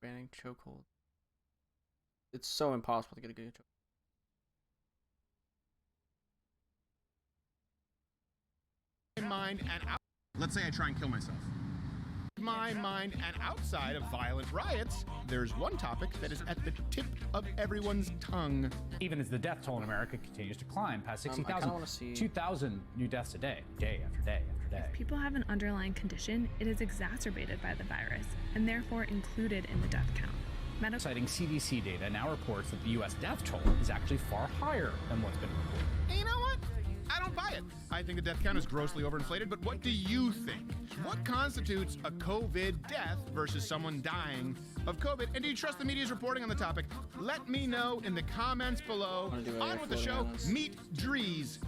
banning chokehold. It's so impossible to get a good chokehold. Mind and out. Let's say I try and kill myself. My mind and outside of violent riots, there's one topic that is at the tip of everyone's tongue. Even as the death toll in America continues to climb past I 60,000, kinda wanna see- 2,000 new deaths a day, day after day after day. If people have an underlying condition, it is exacerbated by the virus and therefore included in the death count. Citing CDC data now reports that the U.S. death toll is actually far higher than what's been reported. And you know what? I don't buy it. I think the death count is grossly overinflated, but what do you think? What constitutes a COVID death versus someone dying of COVID? And do you trust the media's reporting on the topic? Let me know in the comments below. On with the show, meet Drees.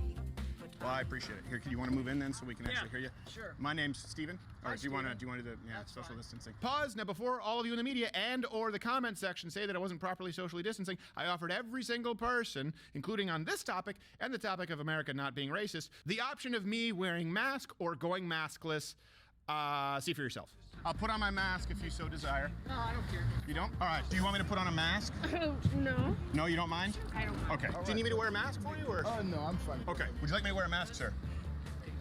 Well, I appreciate it. Here, you want to move in then so we can actually hear you? Sure. My name's Steven. Or Hi, do you want to Steven. do the That's social fine. distancing? Pause. Now, before all of you in the media and or the comment section say that I wasn't properly socially distancing, I offered every single person, including on this topic and the topic of America not being racist, the option of me wearing mask or going maskless. See for yourself. I'll put on my mask if you so desire. No, I don't care. You don't? All right. Do you want me to put on a mask? No. No, you don't mind? I don't. Okay. Do you need me to wear a mask for you or? Oh, no, I'm fine. Okay. Would you like me to wear a mask, sir?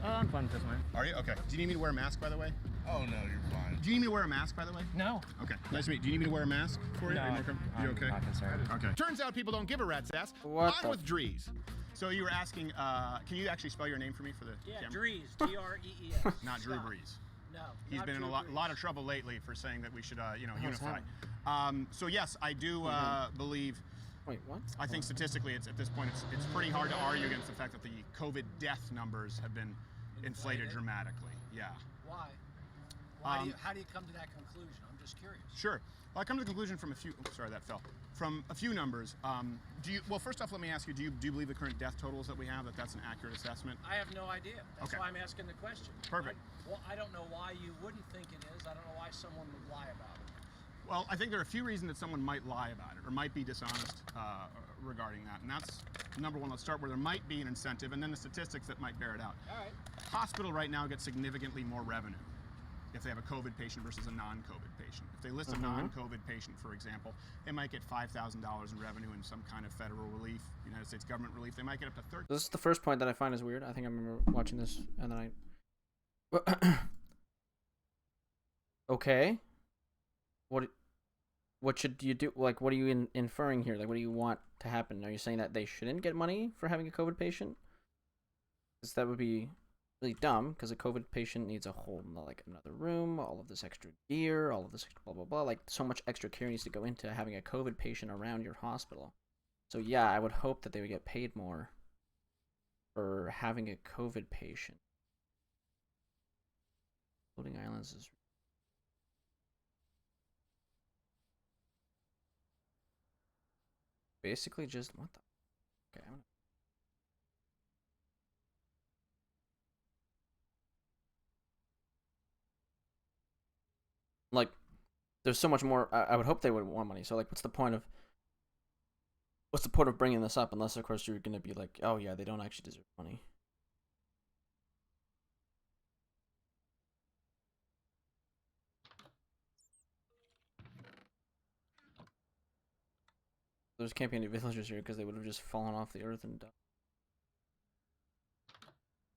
I'm fine with this one. Are you? Okay. Do you need me to wear a mask, by the way? Oh, no, you're fine. Do you need me to wear a mask, by the way? No. Okay. Nice to meet you. Do you need me to wear a mask for you? No, Are you, more you okay? not concerned. Okay. Turns out people don't give a rat's ass. What On the- with Drees. So you were asking, can you actually spell your name for me for the Yeah, camera? Drees. Drees. Not Drew Brees. No. He's not been in a Drew lot, Brees. lot of trouble lately for saying that we should, unify. happening? So yes, I do believe. Wait, what? I think statistically, it's at this point, it's pretty hard to argue against the fact that the COVID death numbers have been inflated dramatically. Yeah. Why? How do you come to that conclusion? I'm just curious. Sure. Well, I come to the conclusion from a few. Oh, sorry, that fell. From a few numbers. Well, first off, let me ask you: Do you believe the current death totals that we have that's an accurate assessment? I have no idea. That's Okay. why I'm asking the question. Perfect. I don't know why you wouldn't think it is. I don't know why someone would lie about it. Well, I think there are a few reasons that someone might lie about it or might be dishonest regarding that, and that's number one. Let's start where there might be an incentive, and then the statistics that might bear it out. All right. Hospital right now gets significantly more revenue if they have a COVID patient versus a non-COVID patient. If they list a non-COVID patient, for example, they might get $5,000 in revenue in some kind of federal relief, United States government relief. They might get up to $30,000. This is the first point that I find is weird. I think I remember watching this and then I. Okay. What should you do? Like, what are you inferring here? Like, what do you want to happen? Are you saying that they shouldn't get money for having a COVID patient? Because that would be really dumb. Because a COVID patient needs a whole another room, all of this extra gear, all of this extra blah blah blah. Like, so much extra care needs to go into having a COVID patient around your hospital. So yeah, I would hope that they would get paid more for having a COVID patient. Floating islands is basically just what the. Okay, I'm gonna. Like, there's so much more. I would hope they would want money. So like, what's the point of bringing this up? Unless of course you're gonna be like, oh yeah, they don't actually deserve money. There can't be any villagers here because they would have just fallen off the earth and died.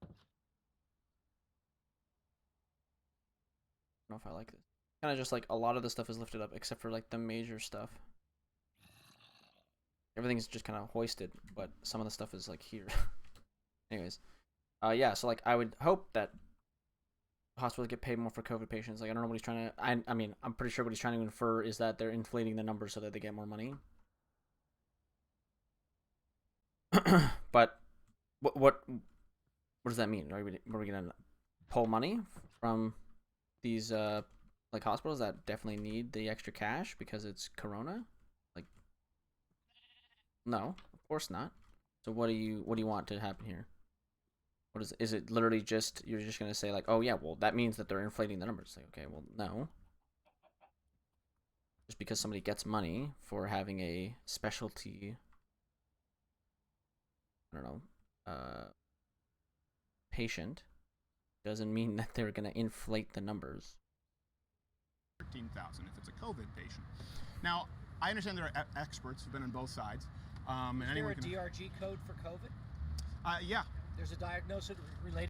I don't know if I like this. Kind of just like a lot of the stuff is lifted up except for like the major stuff. Everything's just kind of hoisted, but some of the stuff is like here. Anyways, yeah. So like I would hope that hospitals get paid more for COVID patients. Like I don't know what he's trying to. I mean, I'm pretty sure what he's trying to infer is that they're inflating the numbers so that they get more money. But what does that mean? Are we gonna pull money from these like hospitals that definitely need the extra cash because it's Corona? Like, no, of course not. So what do you want to happen here? What is it literally just you're just gonna say like, oh yeah, well that means that they're inflating the numbers? Like, okay, well no. Just because somebody gets money for having a specialty, I don't know, patient doesn't mean that they're gonna inflate the numbers. 13,000 if it's a COVID patient. Now, I understand there are experts who've been on both sides. And Is there anyone a can, DRG code for COVID? yeah. There's a diagnosis related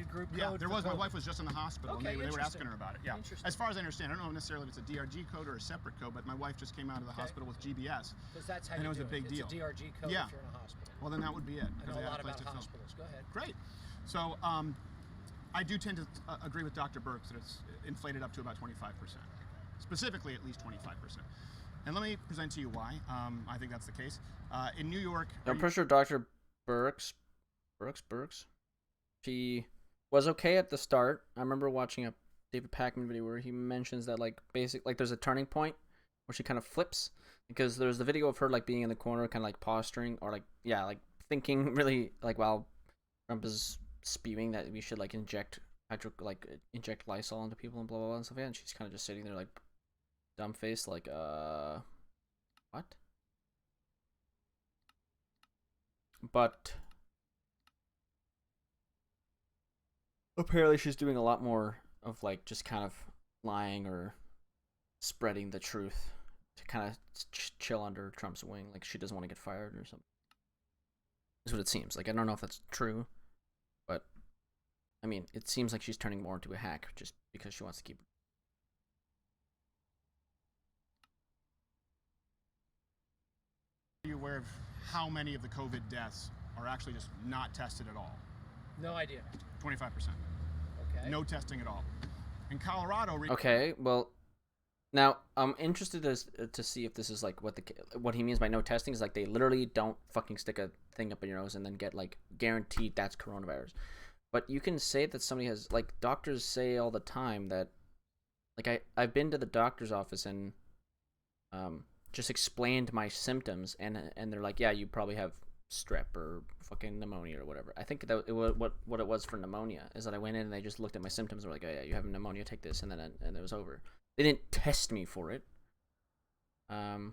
group code. Yeah, there for was. My COVID. wife was just in the hospital, Okay, and they were interesting. asking her about it. Yeah. Interesting. As far as I understand, I don't know necessarily if it's a DRG code or a separate code, but my wife just came out of the Okay. hospital with GBS. Because that's how and you it was do a big deal. It's a DRG code Yeah. if you're in a hospital. Well, then that would be it. I because know they a had lot place about to film. hospitals. Go ahead. Great. So I do tend to agree with Dr. Burks that it's inflated up to about 25%. Specifically, at least 25%. And let me present to you why I think that's the case. In New York... I'm pretty sure Dr. Burks, she was okay at the start. I remember watching a David Pakman video where he mentions that like there's a turning point where she kind of flips, because there's the video of her like being in the corner kind of like posturing or like thinking really like while Trump is spewing that we should like inject Lysol into people and blah blah blah and stuff, and she's kind of just sitting there like dumb face like what? But apparently she's doing a lot more of like just kind of lying or spreading the truth to kind of chill under Trump's wing, like she doesn't want to get fired or something. That's what it seems like. I don't know if that's true, but I mean, it seems like she's turning more into a hack just because she wants to keep. Are you aware of how many of the COVID deaths are actually just not tested at all? No idea. 25%. Okay. No testing at all. In Colorado... Okay, well, now I'm interested to see if this is like what he means by no testing is like they literally don't fucking stick a thing up in your nose and then get like guaranteed that's coronavirus. But you can say that somebody has, like, doctors say all the time that, like, I've been to the doctor's office and just explained my symptoms, and they're like, yeah, you probably have strep or fucking pneumonia or whatever. I think that what it was for pneumonia is that I went in and they just looked at my symptoms and were like, oh yeah, you have pneumonia, take this, and then it was over. They didn't test me for it. Oh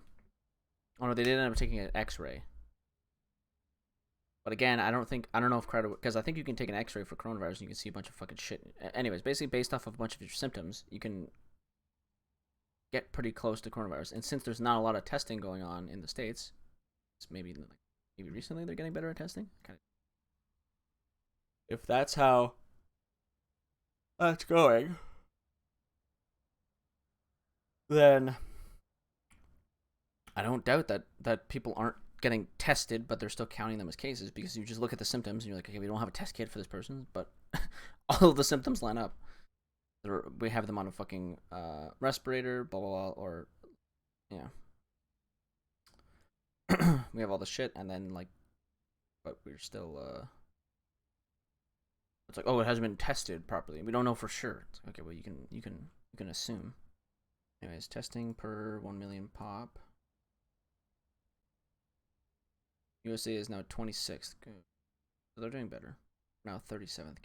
no, they did end up taking an X-ray. But again, I don't know if credit, because I think you can take an X-ray for coronavirus and you can see a bunch of fucking shit. Anyways, basically based off of a bunch of your symptoms, you can get pretty close to coronavirus. And since there's not a lot of testing going on in the States, it's maybe recently they're getting better at testing. If that's how that's going, then I don't doubt that people aren't getting tested, but they're still counting them as cases, because you just look at the symptoms and you're like, okay, we don't have a test kit for this person, but all of the symptoms line up. We have them on a fucking respirator, blah blah blah, or yeah, we have all the shit, and then like, but we're still it's like, oh, it hasn't been tested properly. We don't know for sure. It's like, okay, well, you can assume. Anyways, testing per 1 million pop. USA is now 26th. Good. So they're doing better. Now 37th.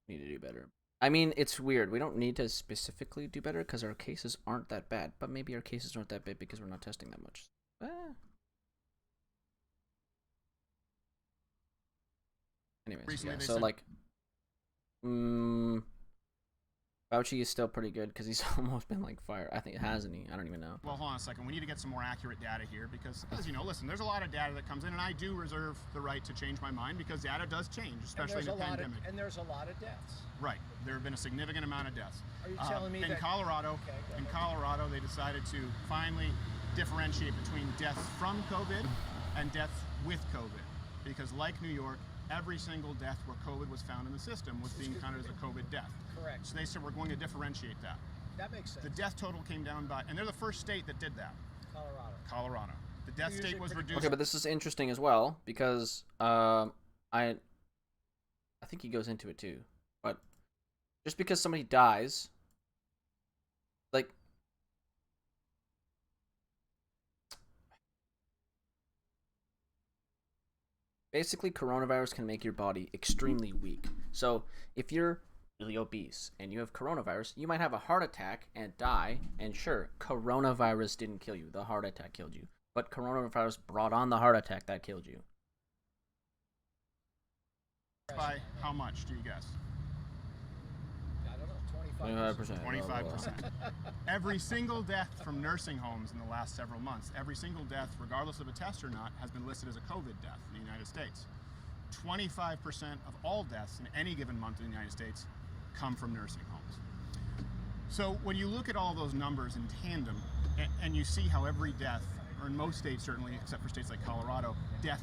Need to do better. I mean, it's weird. We don't need to specifically do better because our cases aren't that bad. But maybe our cases aren't that bad because we're not testing that much. Anyways, Recently yeah, they so said- like, Fauci is still pretty good because he's almost been like fired. I think, hasn't he? I don't even know. Well, hold on a second. We need to get some more accurate data here because, as you know, listen, there's a lot of data that comes in, and I do reserve the right to change my mind because data does change, especially in the pandemic. And there's a lot of deaths. Right. There have been a significant amount of deaths. Are you telling me in that... Colorado, Okay, go in ahead. Colorado, they decided to finally differentiate between deaths from COVID and deaths with COVID, because like New York, every single death where COVID was found in the system was being counted as a COVID death. Correct. So they said we're going to differentiate that. That makes sense. The death total came down by, and they're the first state that did that. Colorado. The death Usually state was pretty- reduced. Okay, but this is interesting as well because I think he goes into it too. But just because somebody dies, like, basically coronavirus can make your body extremely weak. So if you're really obese and you have coronavirus, you might have a heart attack and die, and sure, coronavirus didn't kill you, the heart attack killed you, but coronavirus brought on the heart attack that killed you. By how much do you guess? 25%. 25%. Every single death from nursing homes in the last several months, every single death, regardless of a test or not, has been listed as a COVID death in the United States. 25% of all deaths in any given month in the United States come from nursing homes. So when you look at all those numbers in tandem, and you see how every death, or in most states certainly, except for states like Colorado, death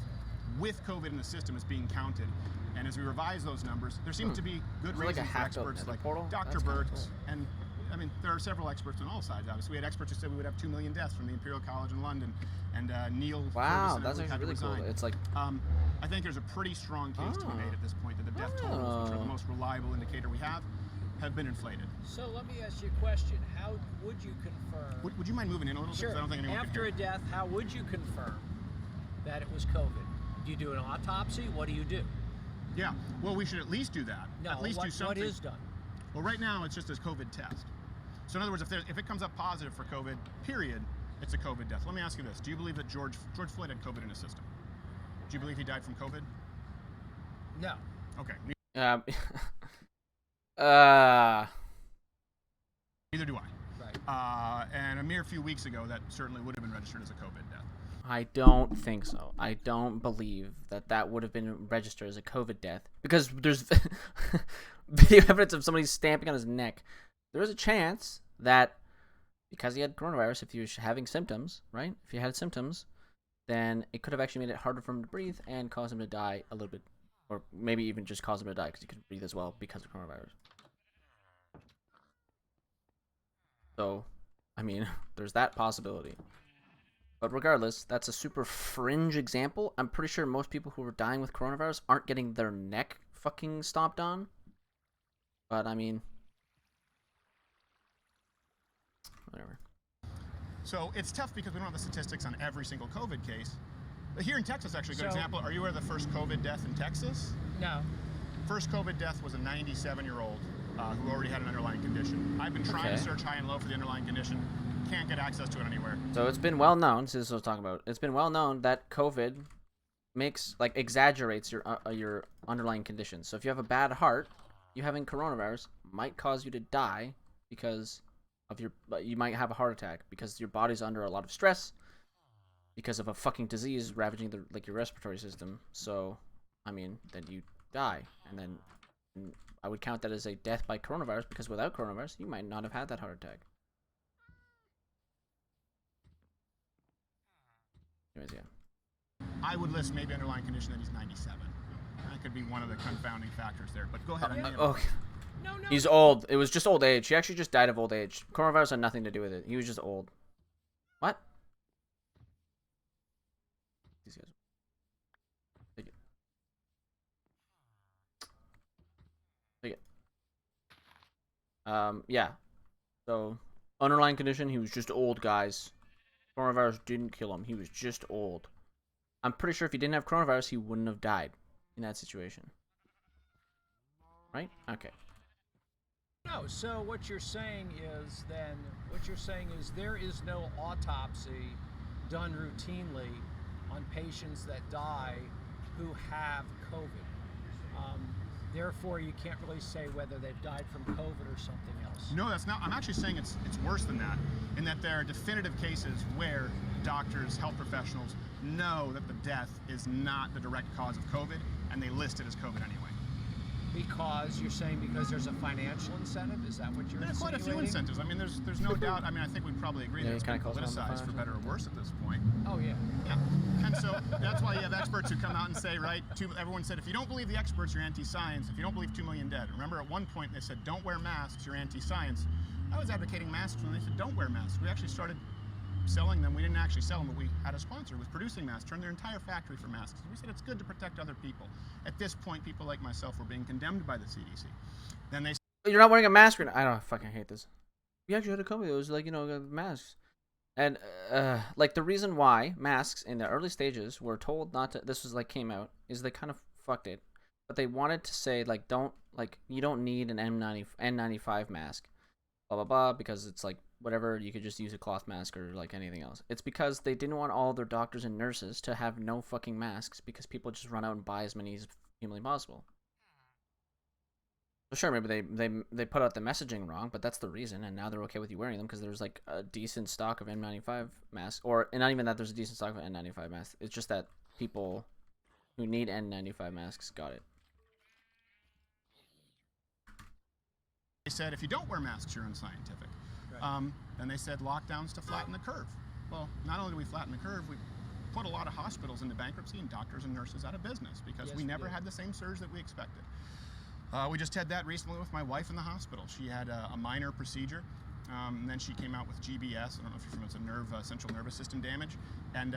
with COVID in the system is being counted. And as we revise those numbers, there seems to be good reasons for experts like Dr. Birx, and I mean, there are several experts on all sides, obviously. We had experts who said we would have 2 million deaths from the Imperial College in London, and Neil Wow, Ferguson that's had actually to really cool. resign. It's like, I think there's a pretty strong case to be made at this point that the death totals, which are the most reliable indicator we have been inflated. So let me ask you a question. How would you confirm? Would you mind moving in a little bit? Sure. 'Cause I don't think anyone After a can hear. death, how would you confirm that it was COVID? Do you do an autopsy? What do you do? Yeah, well, we should at least do that. No, at least do something. what is done? Well, right now it's just a COVID test. So in other words, if it comes up positive for COVID, period, it's a COVID death. Let me ask you this: do you believe that George Floyd had COVID in his system? Do you believe he died from COVID? No. Okay. Neither do I. Right. And a mere few weeks ago, that certainly would have been registered as a COVID death. I don't think so. I don't believe that would have been registered as a COVID death because there's video evidence of somebody stamping on his neck. There is a chance that because he had coronavirus, if he was having symptoms, right? If he had symptoms, then it could have actually made it harder for him to breathe and cause him to die a little bit, or maybe even just cause him to die because he couldn't breathe as well because of coronavirus. So, I mean, there's that possibility. But regardless, that's a super fringe example. I'm pretty sure most people who are dying with coronavirus aren't getting their neck fucking stomped on. But, I mean, whatever. So it's tough because we don't have the statistics on every single COVID case. Here in Texas, actually, a good So- example. Are you aware of the first COVID death in Texas? No. First COVID death was a 97-year-old who already had an underlying condition. I've been trying to search high and low for the underlying condition. Can't get access to it anywhere. So it's been well known, this is what I was talking about, it's been well known that COVID exaggerates your underlying conditions. So if you have a bad heart, you having coronavirus might cause you to die because of you might have a heart attack because your body's under a lot of stress because of a fucking disease ravaging your respiratory system. So, I mean, then you die, and then I would count that as a death by coronavirus because without coronavirus, you might not have had that heart attack. Anyways, yeah. I would list maybe underlying condition that he's 97. That could be one of the confounding factors there. But go ahead. Oh, No. he's old. It was just old age. He actually just died of old age. Coronavirus had nothing to do with it. He was just old. What? These guys. Take it. Take it. Yeah. So, underlying condition, he was just old, guys. Coronavirus didn't kill him. He was just old. I'm pretty sure if he didn't have coronavirus, he wouldn't have died in that situation. Right? Okay. No. So what you're saying is there is no autopsy done routinely on patients that die who have COVID. Therefore, you can't really say whether they've died from COVID or something else. No, that's not. I'm actually saying it's worse than that, in that there are definitive cases where doctors, health professionals know that the death is not the direct cause of COVID, and they list it as COVID anyway. Because you're saying because there's a financial incentive? Is that what you're There are quite a few insinuating? incentives. I mean, there's no doubt. I mean, I think we'd probably agree Yeah, that it's he been kinda calls it on the politicized for financial. better or worse at this point. Oh, yeah. Yeah. And so that's why you have experts who come out and say, right, everyone said, if you don't believe the experts, you're anti-science. If you don't believe 2 million dead. Remember at one point they said, don't wear masks, you're anti-science. I was advocating masks when they said, don't wear masks. We actually started selling them. We didn't actually sell them, but we had a sponsor who was producing masks, turned their entire factory for masks. We said it's good to protect other people. At this point, people like myself were being condemned by the CDC. Then they You're not wearing a mask right now. I don't fucking hate this. We actually had a company that was masks. And, the reason why masks in the early stages were told not to, this was, came out, is they kind of fucked it. But they wanted to say, you don't need an N95 mask, blah, blah, blah, because it's, whatever, you could just use a cloth mask or, anything else. It's because they didn't want all their doctors and nurses to have no fucking masks because people just run out and buy as many as humanly possible. Well, sure, maybe they put out the messaging wrong, but that's the reason, and now they're okay with you wearing them because there's like a decent stock of N95 masks, or and not even that there's a decent stock of N95 masks. It's just that people who need N95 masks got it. They said if you don't wear masks, you're unscientific. Right. And they said lockdowns to flatten the curve. Well, not only do we flatten the curve, we put a lot of hospitals into bankruptcy and doctors and nurses out of business because Yes, we we never did. had the same surge that we expected. We just had that recently with my wife in the hospital. She had a minor procedure, and then she came out with GBS. I don't know if you're familiar, it's central nervous system damage, and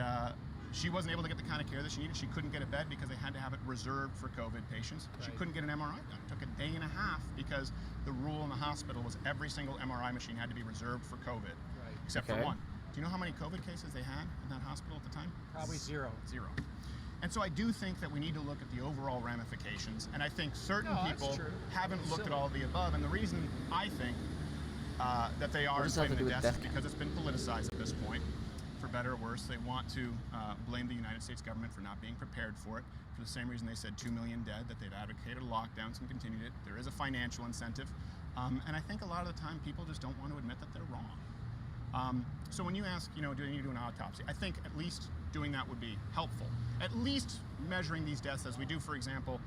she wasn't able to get the kind of care that she needed. She couldn't get a bed because they had to have it reserved for COVID patients. She Right. couldn't get an MRI done. It took a day and a half because the rule in the hospital was every single MRI machine had to be reserved for COVID, Right. except for Okay. one. Do you know how many COVID cases they had in that hospital at the time? Probably zero. Zero. And so I do think that we need to look at the overall ramifications, and I think certain No, that's people true. haven't It's looked at silly. all of the above, and the reason I think that they are What does that have to inflating do the with deaths is death because it's been politicized at this point, for better or worse. They want to blame the United States government for not being prepared for it, for the same reason they said 2 million dead, that they've advocated lockdowns and continued it. There is a financial incentive, and I think a lot of the time people just don't want to admit that they're wrong. So when you ask, do they need to do an autopsy? I think at least doing that would be helpful. At least measuring these deaths as we do, for example,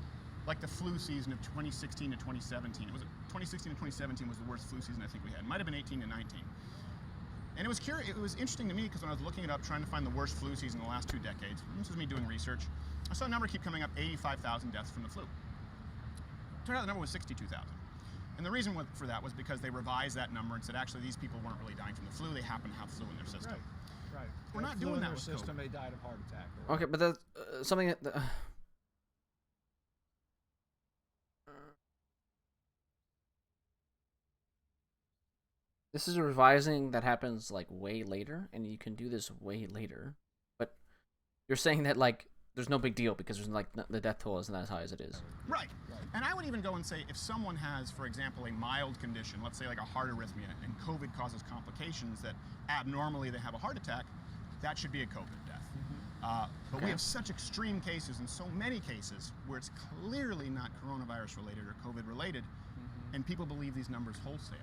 like the flu season of 2016 to 2017. It was 2016 to 2017 was the worst flu season I think we had. It might have been 18 to 19. And it was interesting to me because when I was looking it up, trying to find the worst flu season in the last 2 decades, this is me doing research, I saw a number keep coming up, 85,000 deaths from the flu. Turned out the number was 62,000. And the reason for that was because they revised that number and said, actually, these people weren't really dying from the flu. They happen to have flu in their system. Right. Right. We're They not flew doing in that their with system. COVID. They died of heart attack. or Okay, but that's something that. This is a revising that happens like way later, and you can do this way later. But you're saying that like there's no big deal because there's like the death toll isn't as high as it is. Right. And I would even go and say if someone has, for example, a mild condition, let's say like a heart arrhythmia, and COVID causes complications that abnormally they have a heart attack, that should be a COVID death. But we Okay. have such extreme cases and so many cases where it's clearly not coronavirus related or COVID related, and people believe these numbers wholesale.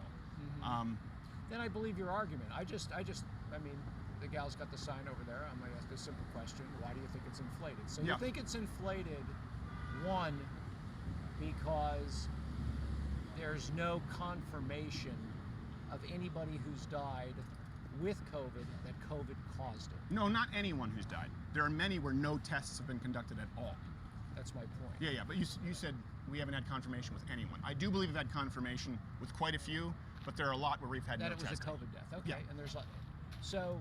Then I believe your argument. I mean, the gal's got the sign over there. I'm going to ask a simple question. Why do you think it's inflated? So Yeah. you think it's inflated, one, because there's no confirmation of anybody who's died with COVID that COVID caused it. No, not anyone who's died. There are many where no tests have been conducted at all. That's my point. Yeah, but you said we haven't had confirmation with anyone. I do believe we've had confirmation with quite a few, but there are a lot where we've had That no it was testing. a COVID death. Okay, Yeah. and there's like, so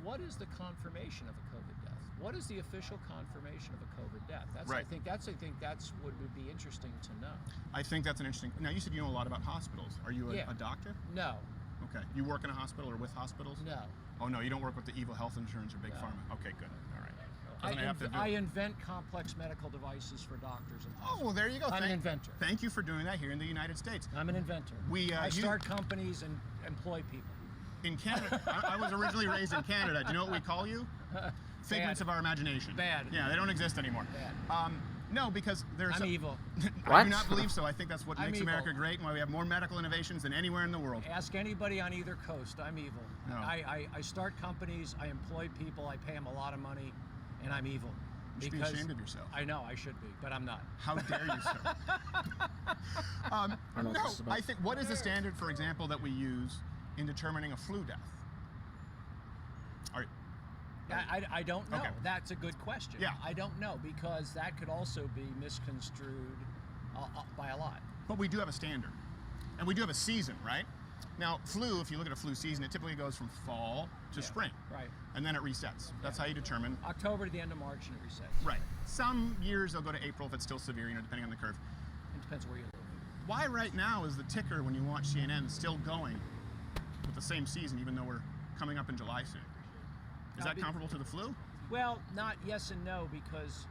what is the confirmation of a COVID death? What is the official confirmation of a COVID death? That's Right. I think that's what would be interesting to know. I think that's an interesting. Now you said you know a lot about hospitals. Are you Yeah. a doctor? No, Okay. You work in a hospital or with hospitals? no. Oh no, you don't work with the evil health insurance or big No. pharma. Okay, good. All right. I, Doesn't it have to do- I invent complex medical devices for doctors and Oh, hospitals. well, there you go. I'm an inventor. Thank you for doing that here in the United States. I'm an inventor. I I start companies and employ people. In Canada, I was originally raised in Canada. Do you know what we call you? Figments of our imagination. Bad. Yeah, they don't exist anymore. Bad. No, because there's. I'm evil. I What? do not believe so. I think that's what I'm makes evil. America great and why we have more medical innovations than anywhere in the world. Ask anybody on either coast. I'm evil. No. I start companies. I employ people. I pay them a lot of money, and I'm evil. You should be Because ashamed of yourself. I know I should be, but I'm not. How dare you, sir? don't know what No, this is about. I think, what is the standard, for example, that we use in determining a flu death? I don't know. Okay. That's a good question. Yeah. I don't know because that could also be misconstrued by a lot. But we do have a standard. And we do have a season, right? Now, flu, if you look at a flu season, it typically goes from fall to Yeah, spring. right. And then it resets. That's how you determine. October to the end of March and it resets. Right. Some years they'll go to April if it's still severe, depending on the curve. It depends where you live. Why right now is the ticker, when you watch CNN, still going with the same season, even though we're coming up in July soon? Is that comparable to the flu? Well, not yes and no because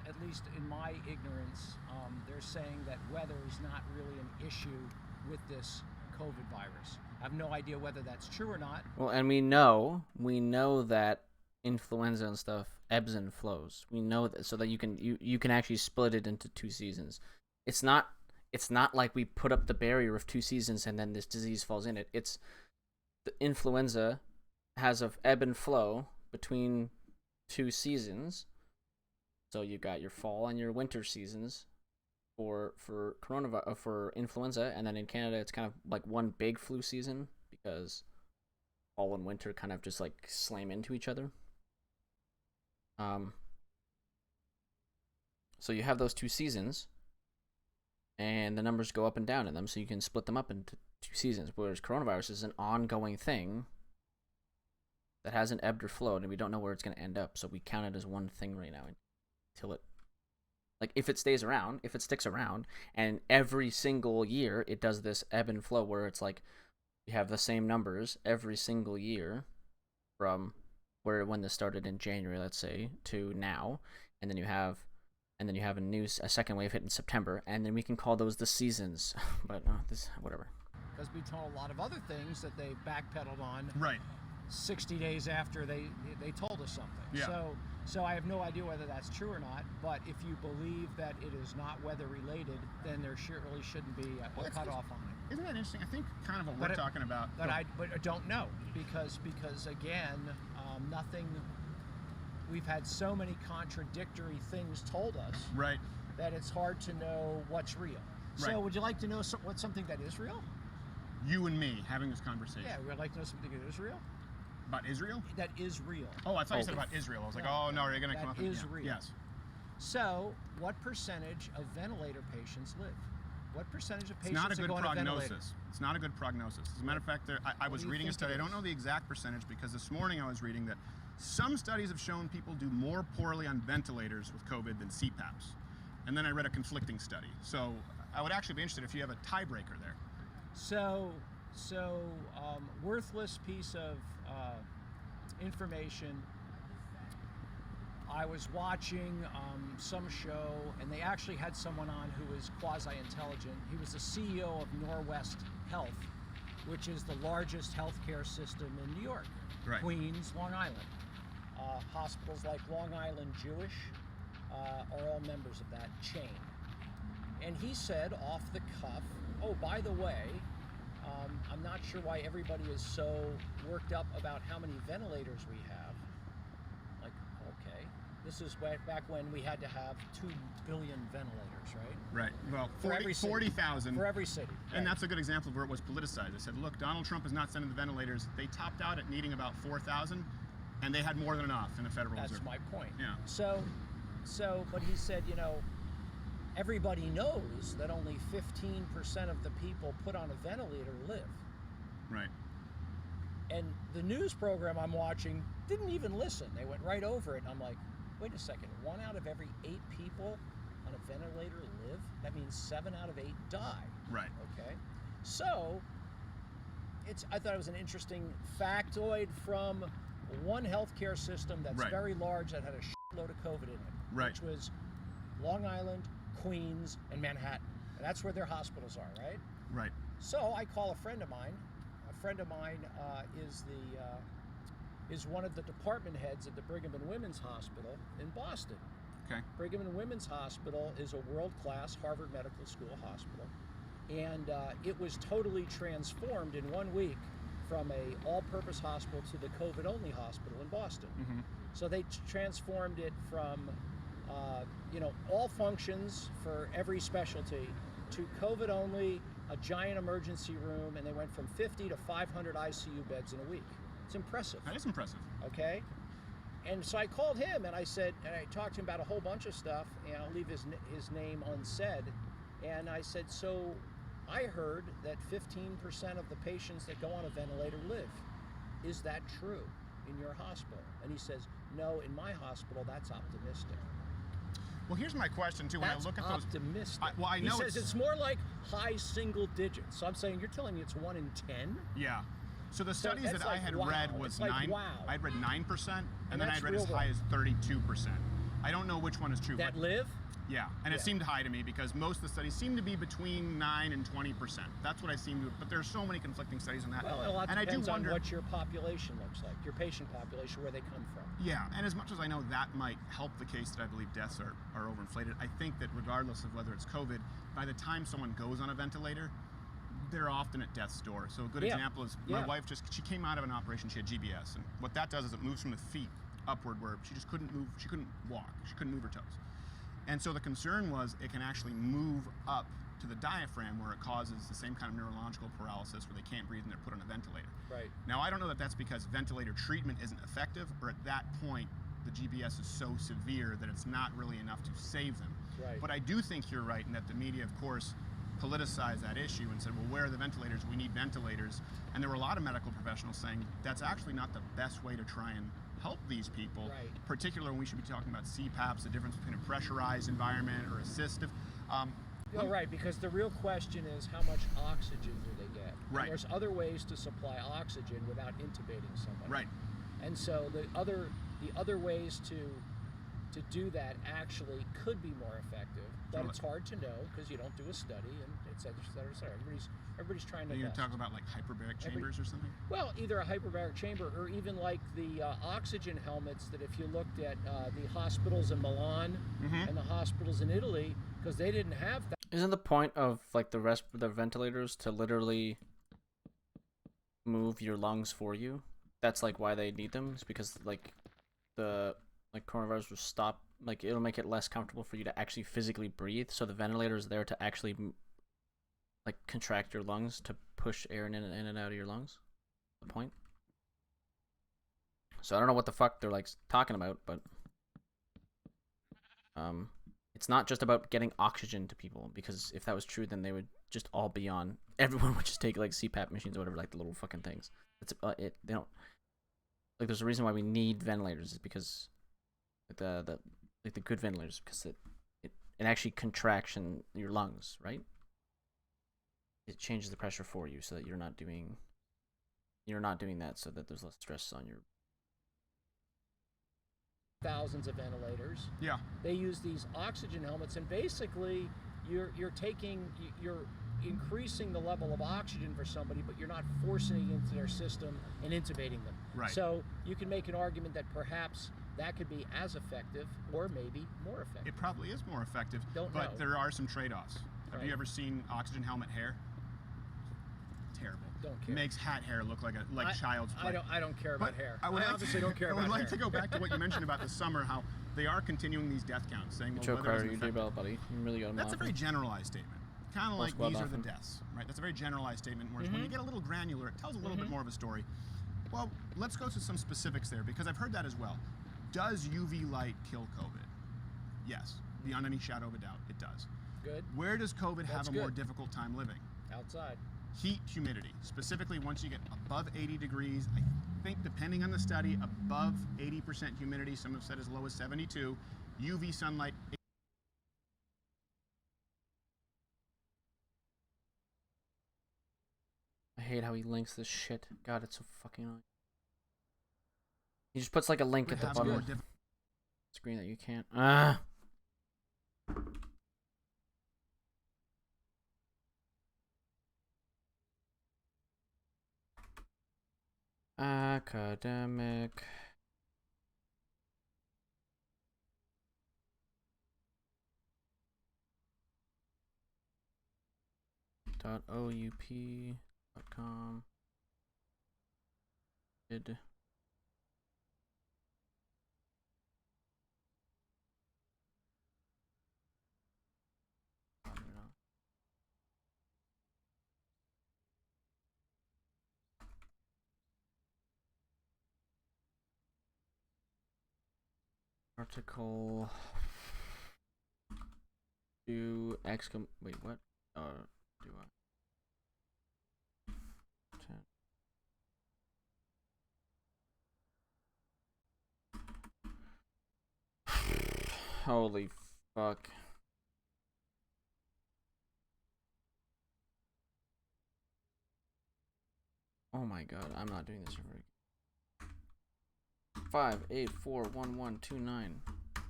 at least in my ignorance, they're saying that weather is not really an issue with this COVID virus. I have no idea whether that's true or not. Well, and we know that influenza and stuff ebbs and flows. We know that so that you can actually split it into 2 seasons. It's not it's not like we put up the barrier of 2 seasons and then this disease falls in it. It's the influenza has a ebb and flow between 2 seasons. So you got your fall and your winter seasons for coronavirus for influenza, and then in Canada it's kind of like one big flu season because fall and winter kind of just like slam into each other. So you have those 2 seasons, and the numbers go up and down in them, so you can split them up into 2 seasons. Whereas coronavirus is an ongoing thing that hasn't ebbed or flowed, and we don't know where it's going to end up. So we count it as one thing right now until it, like, if it stays around, if it sticks around, and every single year it does this ebb and flow where it's like you have the same numbers every single year from when this started in January, let's say, to now, and then you have a second wave hit in September, and then we can call those the seasons. But this, whatever. Because we told a lot of other things that they backpedaled on. Right. 60 days after they told us something. Yeah. So I have no idea whether that's true or not, but if you believe that it is not weather related, then there really shouldn't be a cutoff on it. Isn't that interesting? I think kind of what we're talking about. But I don't know because again, nothing. We've had so many contradictory things told us. Right. That it's hard to know what's real. Right. So would you like to know what's something that is real? You and me having this conversation. Yeah, we'd like to know something that is real. About Israel? That is real. Oh, I thought you said about Israel. I was like, oh no, are you going to come up with that is real. Yes. So, what percentage of ventilator patients live? What percentage of It's patients not a good go on a ventilator? prognosis. It's not a good prognosis. As a matter of fact, I was do you reading a think study. it I don't is? know the exact percentage because this morning I was reading that some studies have shown people do more poorly on ventilators with COVID than CPAPs. And then I read a conflicting study. So I would actually be interested if you have a tiebreaker there. So worthless piece of information. I was watching some show, and they actually had someone on who was quasi-intelligent. He was the CEO of Norwest Health, which is the largest healthcare system in New York, Right. Queens, Long Island. Hospitals like Long Island Jewish are all members of that chain. And he said off the cuff, oh, by the way, I'm not sure why everybody is so worked up about how many ventilators we have. Like, okay, this is back when we had to have 2 billion ventilators, right? Right. Well, For every city. 40,000. For every city. And right. that's a good example of where it was politicized. They said, look, Donald Trump is not sending the ventilators. They topped out at needing about 4,000, and they had more than enough in the Federal That's Reserve. my point. Yeah. So, but he said, everybody knows that only 15% of the people put on a ventilator live. Right. And the news program I'm watching didn't even listen. They went right over it. I'm like, wait a second, 1 out of every 8 people on a ventilator live? That means 7 out of 8 die. Right. Okay. So, I thought it was an interesting factoid from one healthcare system that's Right. very large that had a shitload of COVID in it. Right. Which was Long Island, Queens, and Manhattan. And that's where their hospitals are, right? Right. So I call a friend of mine. A friend of mine is one of the department heads at the Brigham and Women's Hospital in Boston. Okay. Brigham and Women's Hospital is a world-class Harvard Medical School hospital, and it was totally transformed in 1 week from a all-purpose hospital to the COVID-only hospital in Boston. Mm-hmm. So they transformed it from all functions for every specialty to COVID only, a giant emergency room, and they went from 50 to 500 ICU beds in a week. It's impressive. That is impressive. Okay? And so I called him and I talked to him about a whole bunch of stuff, and I'll leave his name unsaid. And I said, so I heard that 15% of the patients that go on a ventilator live. Is that true in your hospital? And he says, no, in my hospital, that's optimistic. Well, here's my question too. When That's I look at those, optimistic. I know he says it's more like high single digits. So I'm saying you're telling me it's 1 in 10. Yeah. So the studies that's that I like, had wow. read was It's like, 9. wow. I'd read 9%, and then that's I'd read as real high low. as 32%. I don't know which one is true. That but live? Yeah, and it seemed high to me because most of the studies seem to be between 9 and 20%. That's what I seem to, but there's so many conflicting studies on that. Well, a lot and depends I do wonder, on what your population looks like, your patient population, where they come from. Yeah, and as much as I know that might help the case that I believe deaths are overinflated, I think that regardless of whether it's COVID, by the time someone goes on a ventilator, they're often at death's door. So a good example is my wife she came out of an operation, she had GBS, and what that does is it moves from the feet upward where she just couldn't move, she couldn't walk, she couldn't move her toes. And so the concern was it can actually move up to the diaphragm where it causes the same kind of neurological paralysis where they can't breathe and they're put on a ventilator. Right. Now, I don't know that that's because ventilator treatment isn't effective, or at that point, the GBS is so severe that it's not really enough to save them. Right. But I do think you're right in that the media, of course, politicized that issue and said, well, where are the ventilators? We need ventilators. And there were a lot of medical professionals saying that's actually not the best way to try and help these people, particularly when we should be talking about CPAPs, the difference between a pressurized environment or assistive. Right, because the real question is how much oxygen do they get? Right. And there's other ways to supply oxygen without intubating somebody. Right. And so the other ways to do that actually could be more effective, but it's hard to know because you don't do a study and et cetera, et cetera, et cetera. Everybody's trying to. Are you talking about like hyperbaric chambers or something? Well, either a hyperbaric chamber or even like the oxygen helmets that if you looked at the hospitals in Milan and the hospitals in Italy, because they didn't have that. Isn't the point of like the ventilators to literally move your lungs for you? That's like why they need them. Is because like the coronavirus will stop. Like it'll make it less comfortable for you to actually physically breathe. So the ventilator is there to actually like contract your lungs to push air in and out of your lungs. The point. So I don't know what the fuck they're like talking about, but it's not just about getting oxygen to people, because if that was true, then they would just all be on. Everyone would just take like CPAP machines or whatever, like the little fucking things. It's they don't like. There's a reason why we need ventilators, is because the good ventilators, because it actually contracts your lungs, right? It changes the pressure for you so that you're not doing that, so that there's less stress on your. Thousands of ventilators. Yeah. They use these oxygen helmets, and basically you're increasing the level of oxygen for somebody, but you're not forcing it into their system and intubating them. Right. So you can make an argument that perhaps that could be as effective or maybe more effective. It probably is more effective, but there are some trade-offs. Have you ever seen oxygen helmet hair? Terrible. Don't care. Makes hat hair look like child's play. I don't care about hair. I obviously don't care about hair. I would like to go back to what you mentioned about the summer, how they are continuing these death counts, saying, well, Carter, you do well, buddy. You really got them. That's a very generalized statement. Kind of like these are the deaths, right? That's a very generalized statement, whereas when you get a little granular, it tells a little bit more of a story. Well, let's go to some specifics there, because I've heard that as well. Does UV light kill COVID? Yes, beyond any shadow of a doubt, it does. Good. Where does COVID have a more difficult time living? Outside. Heat, humidity. Specifically, once you get above 80 degrees, I think depending on the study, above 80% humidity, some have said as low as 72, UV sunlight. I hate how he links this shit. God, it's so fucking annoying. He just puts like a link at the bottom of the screen that you can't. Academic. .oup.com. Article. Do exclam. Wait, what? Do I? 10. Holy fuck. Oh my god, I'm not doing this very. 5841129.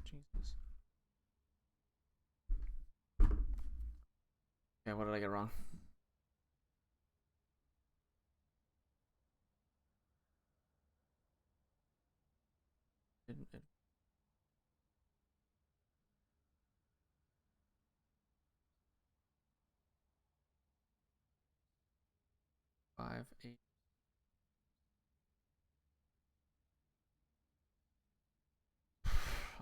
Jesus. Yeah, what did I get wrong? Didn't it? Five, eight.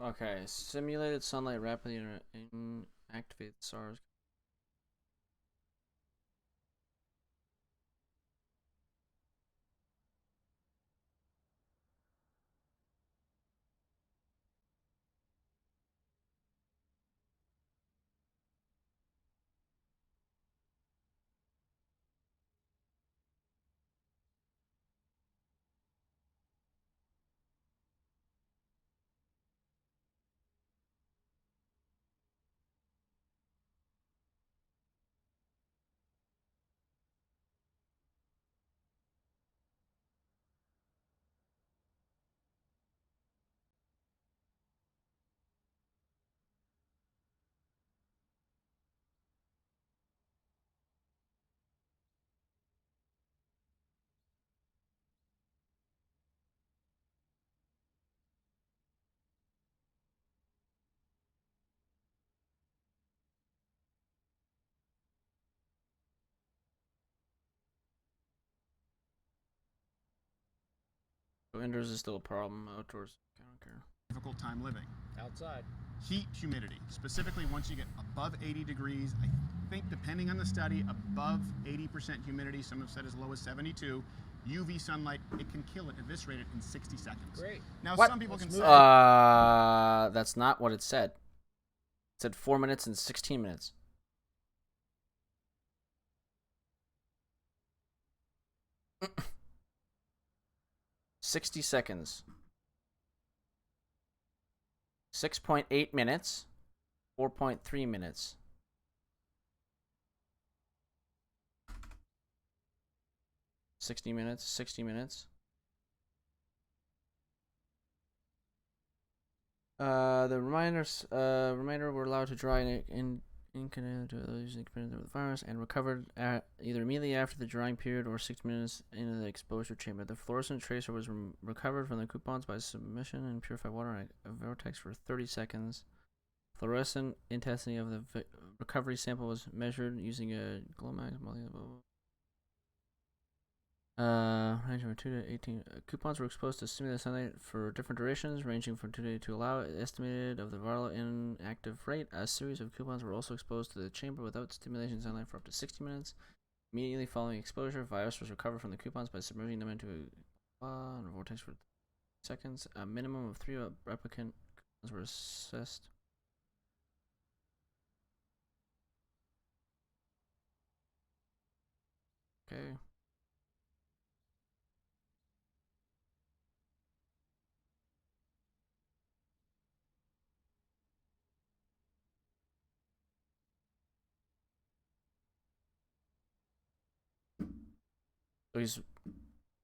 Okay, simulated sunlight rapidly inactivated SARS. So indoors is still a problem. Outdoors, I don't care. Difficult time living. Outside. Heat, humidity, specifically once you get above 80 degrees, I think depending on the study, above 80% humidity, some have said as low as 72, UV sunlight, it can kill it, eviscerate it in 60 seconds. Great. Now, What? some people Let's can move say, That's not what it said. It said 4 minutes and 16 minutes. $60 seconds. 6.8 minutes. 4.3 minutes. $60 minutes. 60 minutes. The reminder were allowed to dry in Canada to those experimented with the virus and recovered either immediately after the drying period or 6 minutes into the exposure chamber. The fluorescent tracer was recovered from the coupons by submission in purified water and a vortex for 30 seconds. Fluorescent intensity of the recovery sample was measured using a Glomax range from 2 to 18. Coupons were exposed to stimulated sunlight for different durations, ranging from 2 to 2 allow. Estimated of the viral inactive rate. A series of coupons were also exposed to the chamber without stimulation sunlight for up to 60 minutes. Immediately following exposure, virus was recovered from the coupons by submerging them into a vortex for seconds. A minimum of 3 replicant coupons were assessed. Okay. So he's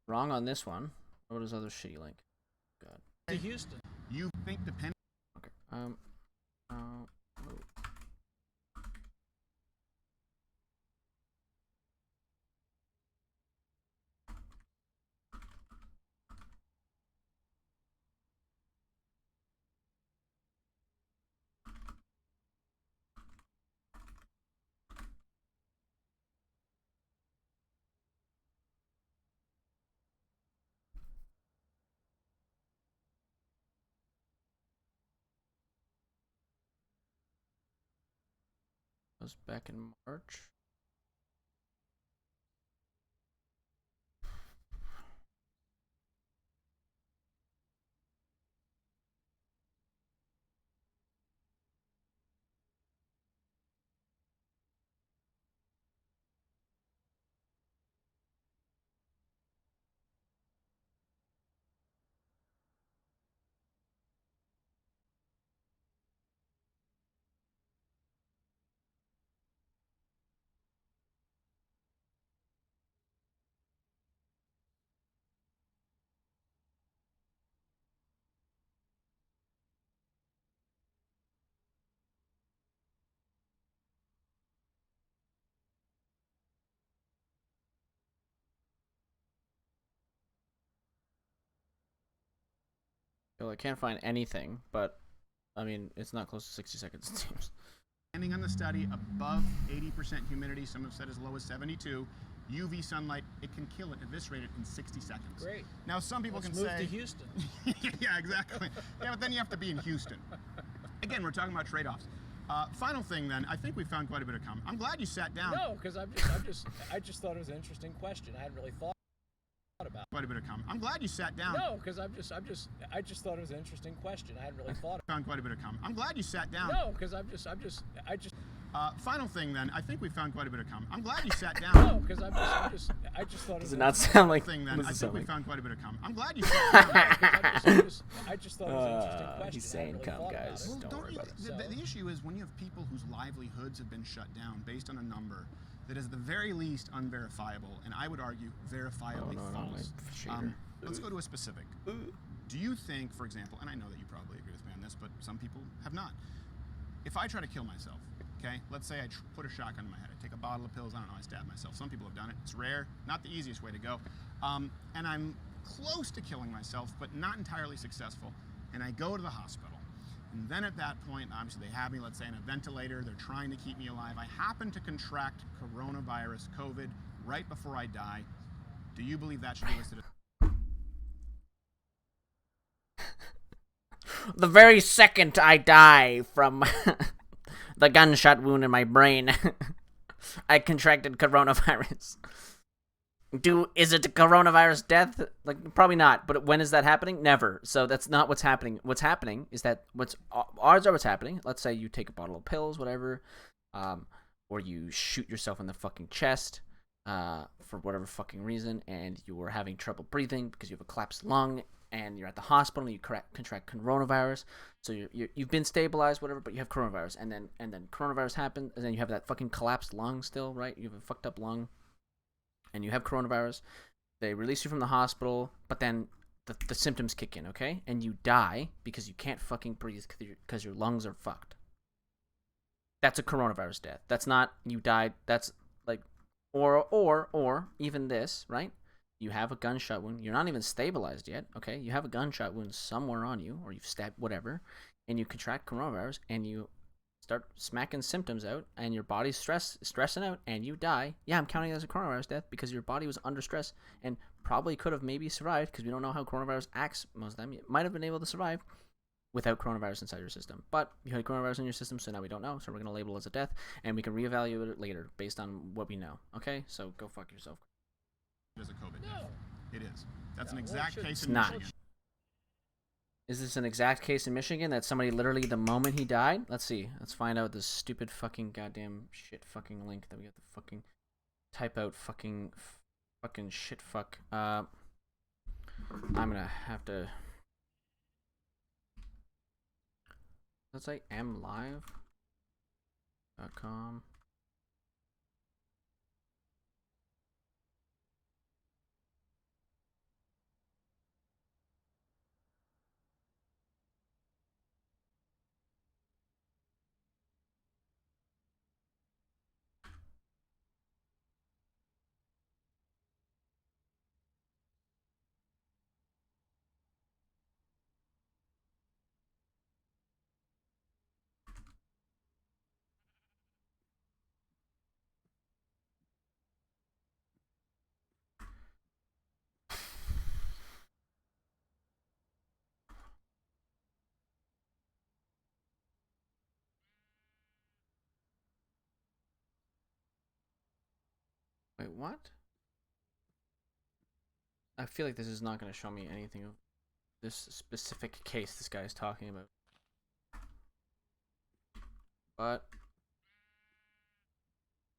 wrong on this one. What about his other shitty link? God. To Houston. you think depending Okay. Was back in March. Well, I can't find anything, but I mean, it's not close to 60 seconds, it seems. Depending on the study, above 80% humidity, some have said as low as 72. UV sunlight, it can kill it, eviscerate it in 60 seconds. Great. Now, some people Let's can move say... to Houston. Yeah, exactly. Yeah, but then you have to be in Houston. Again, we're talking about trade-offs. Final thing, then, I think we found quite a bit of comment. I'm glad you sat down. No, because I just thought it was an interesting question. I hadn't really thought about. Quite a bit of comment. I'm glad you sat down. No, because I just thought it was an interesting question. I hadn't really thought. Found quite a bit of comment. I'm glad you sat down. No, because I just. Final thing, then, I think we found quite a bit of comment. I'm glad you sat down. No, because I just thought it Does was. it not sound like? Thing, then, What I does it think sound we like? found quite a bit of comment. I'm glad you sat down. I just thought it was an interesting question. He's I saying hadn't really come, thought about guys. it. Well, Don't worry about it. The issue is when you have people whose livelihoods have been shut down based on a number that is at the very least unverifiable, and I would argue verifiably no, false. my shader. Let's go to a specific. Do you think, for example, and I know that you probably agree with me on this, but some people have not. If I try to kill myself, okay, let's say I put a shotgun in my head, I take a bottle of pills, I don't know, I stab myself. Some people have done it. It's rare, not the easiest way to go. And I'm close to killing myself, but not entirely successful, and I go to the hospital. And then at that point, obviously they have me, let's say, in a ventilator, they're trying to keep me alive. I happen to contract coronavirus, COVID, right before I die. Do you believe that should be listed as... The very second I die from the gunshot wound in my brain, I contracted coronavirus. Is it a coronavirus death? Like, probably not. But when is that happening? Never. So that's not what's happening. What's happening is that odds are what's happening. Let's say you take a bottle of pills, whatever, or you shoot yourself in the fucking chest for whatever fucking reason, and you were having trouble breathing because you have a collapsed lung, and you're at the hospital and you contract coronavirus. So you've been stabilized, whatever, but you have coronavirus, and then coronavirus happens, and then you have that fucking collapsed lung still, right? You have a fucked up lung. And you have coronavirus, they release you from the hospital, but then the symptoms kick in, okay? And you die because you can't fucking breathe because your lungs are fucked. That's a coronavirus death. That's not you died. That's like, or even this, right? You have a gunshot wound. You're not even stabilized yet, okay? You have a gunshot wound somewhere on you, or you've stabbed whatever, and you contract coronavirus, and you start smacking symptoms out, and your body's stressing out, and you die. Yeah, I'm counting it as a coronavirus death because your body was under stress and probably could have maybe survived, because we don't know how coronavirus acts most of the time. You might have been able to survive without coronavirus inside your system, but you had coronavirus in your system, so now we don't know, so we're going to label it as a death, and we can reevaluate it later based on what we know, okay? So go fuck yourself. as a COVID No. death? It is. That's an No, well, exact it case It's in not. Michigan. Is this an exact case in Michigan that somebody literally the moment he died? Let's see. Let's find out this stupid fucking goddamn shit fucking link that we have to fucking type out fucking shit fuck. I'm gonna have to. Let's say mlive.com. Wait, what? I feel like this is not going to show me anything of this specific case this guy is talking about. But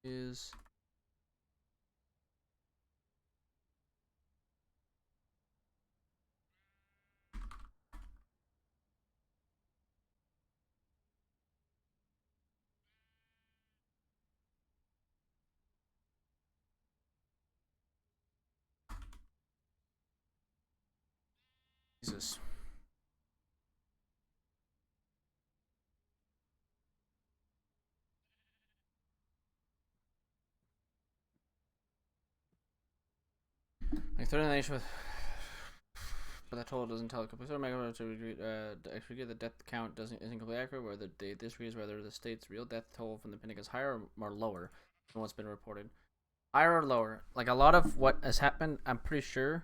is Jesus. Like third in the nation with But that total doesn't tell a complete story. Actually, the death count isn't completely accurate. Whether they disagree is whether the state's real death toll from the pandemic is higher or lower than what's been reported. Higher or lower? Like a lot of what has happened, I'm pretty sure.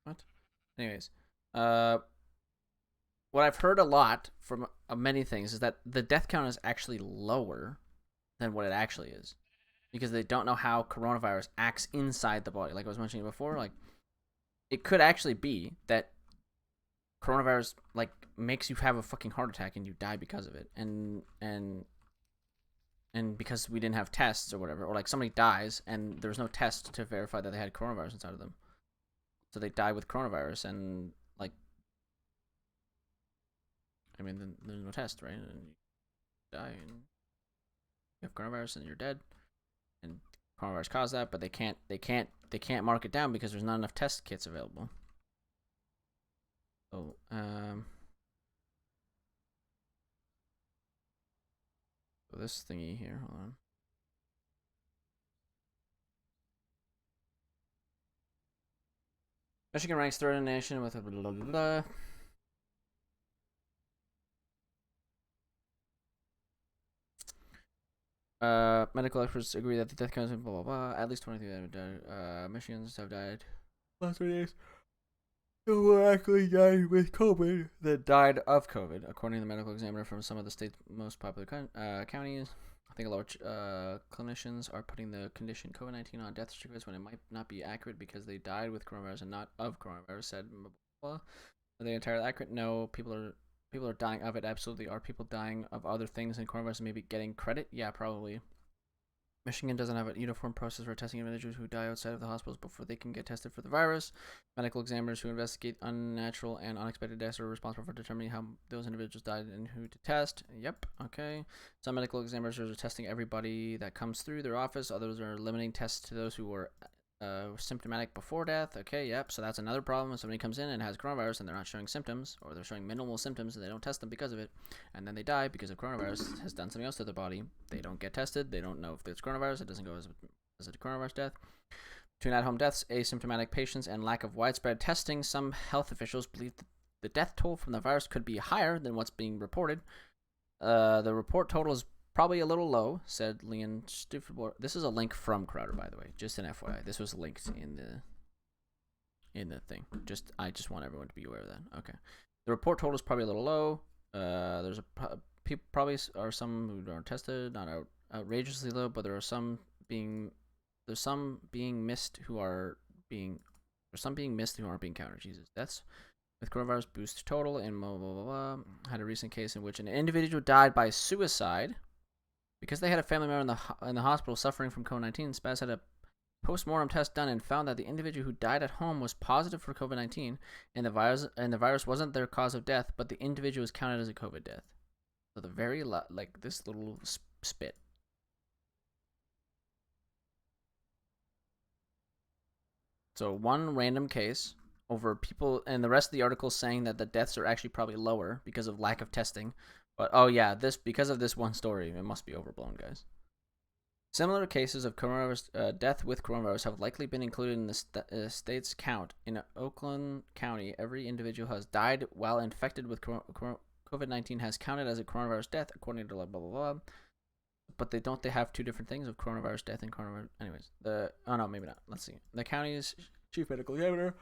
What? Anyways, what I've heard a lot from many things is that the death count is actually lower than what it actually is, because they don't know how coronavirus acts inside the body. Like I was mentioning before, like it could actually be that coronavirus like makes you have a fucking heart attack and you die because of it, and because we didn't have tests or whatever, or like somebody dies and there's no test to verify that they had coronavirus inside of them, so they die with coronavirus, and like, I mean, then there's no test, right? And you die and you have coronavirus and you're dead, and coronavirus caused that, but they can't mark it down because there's not enough test kits available. So so this thingy here, hold on. Michigan ranks third in the nation with a blah blah blah. Medical experts agree that the death count is blah blah blah. At least 23 have died. Michigans have died last 3 days. Who actually died with COVID that died of COVID, according to the medical examiner from some of the state's most popular counties. I think a lot of clinicians are putting the condition COVID-19 on death certificates when it might not be accurate because they died with coronavirus and not of coronavirus. Said blah, blah, blah. Are they entirely accurate? No, people are dying of it. Absolutely. Are people dying of other things and coronavirus maybe getting credit? Yeah, probably. Michigan doesn't have a uniform process for testing individuals who die outside of the hospitals before they can get tested for the virus. Medical examiners who investigate unnatural and unexpected deaths are responsible for determining how those individuals died and who to test. Yep, okay. Some medical examiners are testing everybody that comes through their office. Others are limiting tests to those who were symptomatic before death. Okay, yep. So that's another problem. If somebody comes in and has coronavirus and they're not showing symptoms, or they're showing minimal symptoms and they don't test them because of it, and then they die because of coronavirus has done something else to their body, they don't get tested. They don't know if it's coronavirus. It doesn't go as a coronavirus death. Between at-home deaths, asymptomatic patients, and lack of widespread testing, some health officials believe that the death toll from the virus could be higher than what's being reported. The report total is probably a little low, said Leon Stiffer. This is a link from Crowder, by the way. Just an FYI. This was linked in the thing. I just want everyone to be aware of that. Okay. The report total is probably a little low. There's probably are some who are tested, not outrageously low, but there's some being missed who aren't being counted. Jesus, that's with coronavirus boost total and blah blah blah blah. Had a recent case in which an individual died by suicide because they had a family member in the hospital suffering from COVID-19. Spaz had a post-mortem test done and found that the individual who died at home was positive for COVID-19, and the virus wasn't their cause of death, but the individual was counted as a COVID death. So the very like this little spit. So one random case over people, and the rest of the article saying that the deaths are actually probably lower because of lack of testing. But oh yeah, because of this one story, it must be overblown, guys. Similar cases of coronavirus death with coronavirus have likely been included in the state's count. In Oakland County, every individual who has died while infected with COVID-19 has counted as a coronavirus death, according to blah blah blah. But they have two different things of coronavirus death and coronavirus. Anyways, no, maybe not. Let's see. The county's chief medical examiner.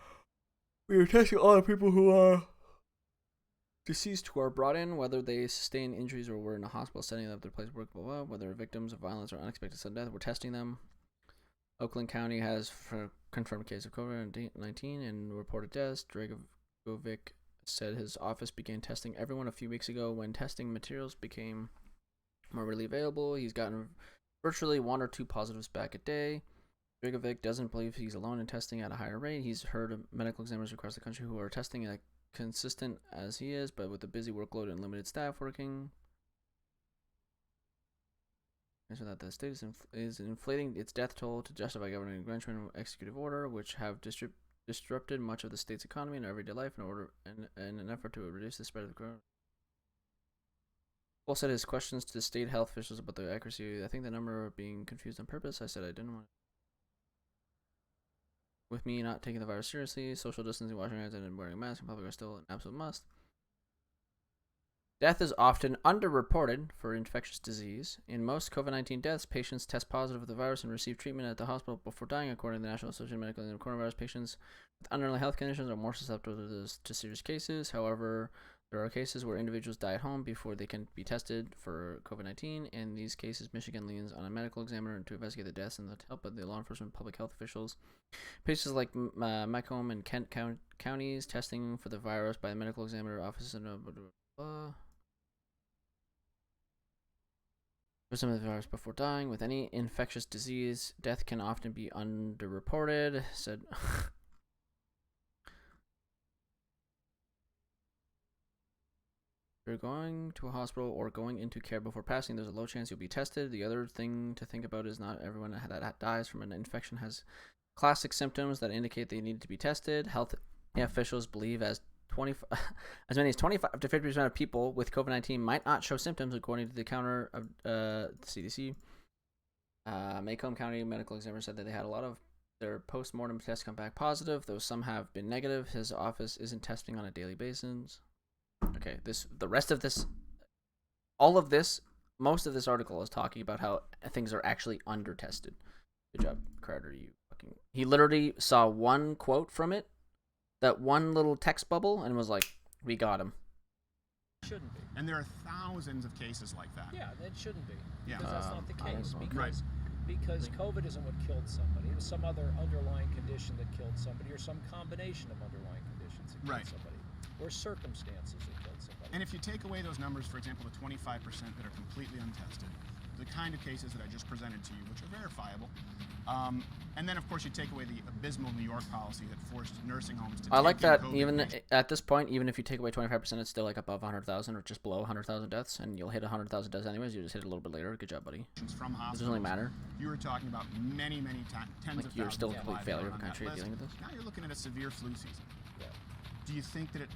We are testing all the people who are deceased who are brought in, whether they sustained injuries or were in a hospital setting of their place of work, blah, blah, whether they're victims of violence or unexpected sudden death. We're testing them. Oakland County has confirmed case of COVID-19 and reported deaths. Dragovic said his office began testing everyone a few weeks ago when testing materials became more readily available. He's gotten virtually 1 or 2 positives back a day. Dragovic doesn't believe he's alone in testing at a higher rate. He's heard of medical examiners across the country who are testing at consistent as he is, but with a busy workload and limited staff working. So that the state is inflating its death toll to justify government intervention executive order, which have disrupted much of the state's economy and everyday life in an effort to reduce the spread of the coronavirus. Paul said his questions to state health officials about the accuracy. I think the number are being confused on purpose. I said I didn't want. with me not taking the virus seriously. Social distancing, washing hands, and wearing a mask in public are still an absolute must. Death is often underreported for infectious disease. In most COVID-19 deaths, patients test positive for the virus and receive treatment at the hospital before dying. According to the National Association of Medical and Coronavirus, patients with underlying health conditions are more susceptible to serious cases. However, there are cases where individuals die at home before they can be tested for COVID-19. In these cases, Michigan leans on a medical examiner to investigate the deaths and the help of the law enforcement and public health officials. Places like Macomb and Kent counties, testing for the virus by the medical examiner offices and some of the virus before dying. With any infectious disease, death can often be underreported, said. If you're going to a hospital or going into care before passing, there's a low chance you'll be tested. The other thing to think about is not everyone that dies from an infection has classic symptoms that indicate they need to be tested. Health officials believe as many as 25 to 50% of people with COVID-19 might not show symptoms, according to the counter of CDC. Macomb County medical examiner said that they had a lot of their post-mortem tests come back positive, though some have been negative. His office isn't testing on a daily basis. Okay, the rest of this, all of this, most of this article is talking about how things are actually under-tested. Good job, Carter. He literally saw one quote from it, that one little text bubble, and was like, we got him. Shouldn't be. And there are thousands of cases like that. Yeah, that shouldn't be. Yeah. Because that's not the case. Right. Because COVID isn't what killed somebody. It was some other underlying condition that killed somebody, or some combination of underlying conditions that killed somebody, or circumstances that killed somebody. And if you take away those numbers, for example, the 25% that are completely untested, the kind of cases that I just presented to you, which are verifiable, and then of course you take away the abysmal New York policy that forced nursing homes to. I like that. COVID Even patients. at this point, even if you take away 25%, it's still like above 100,000 or just below 100,000 deaths, and you'll hit 100,000 deaths anyways. You just hit it a little bit later. Good job, buddy. From It doesn't really matter. You were talking about many tens Like of you're thousands still a of complete lives failure that of are a on country that at dealing with list. this. Now you're looking at a severe flu season. Yeah. Do you think that it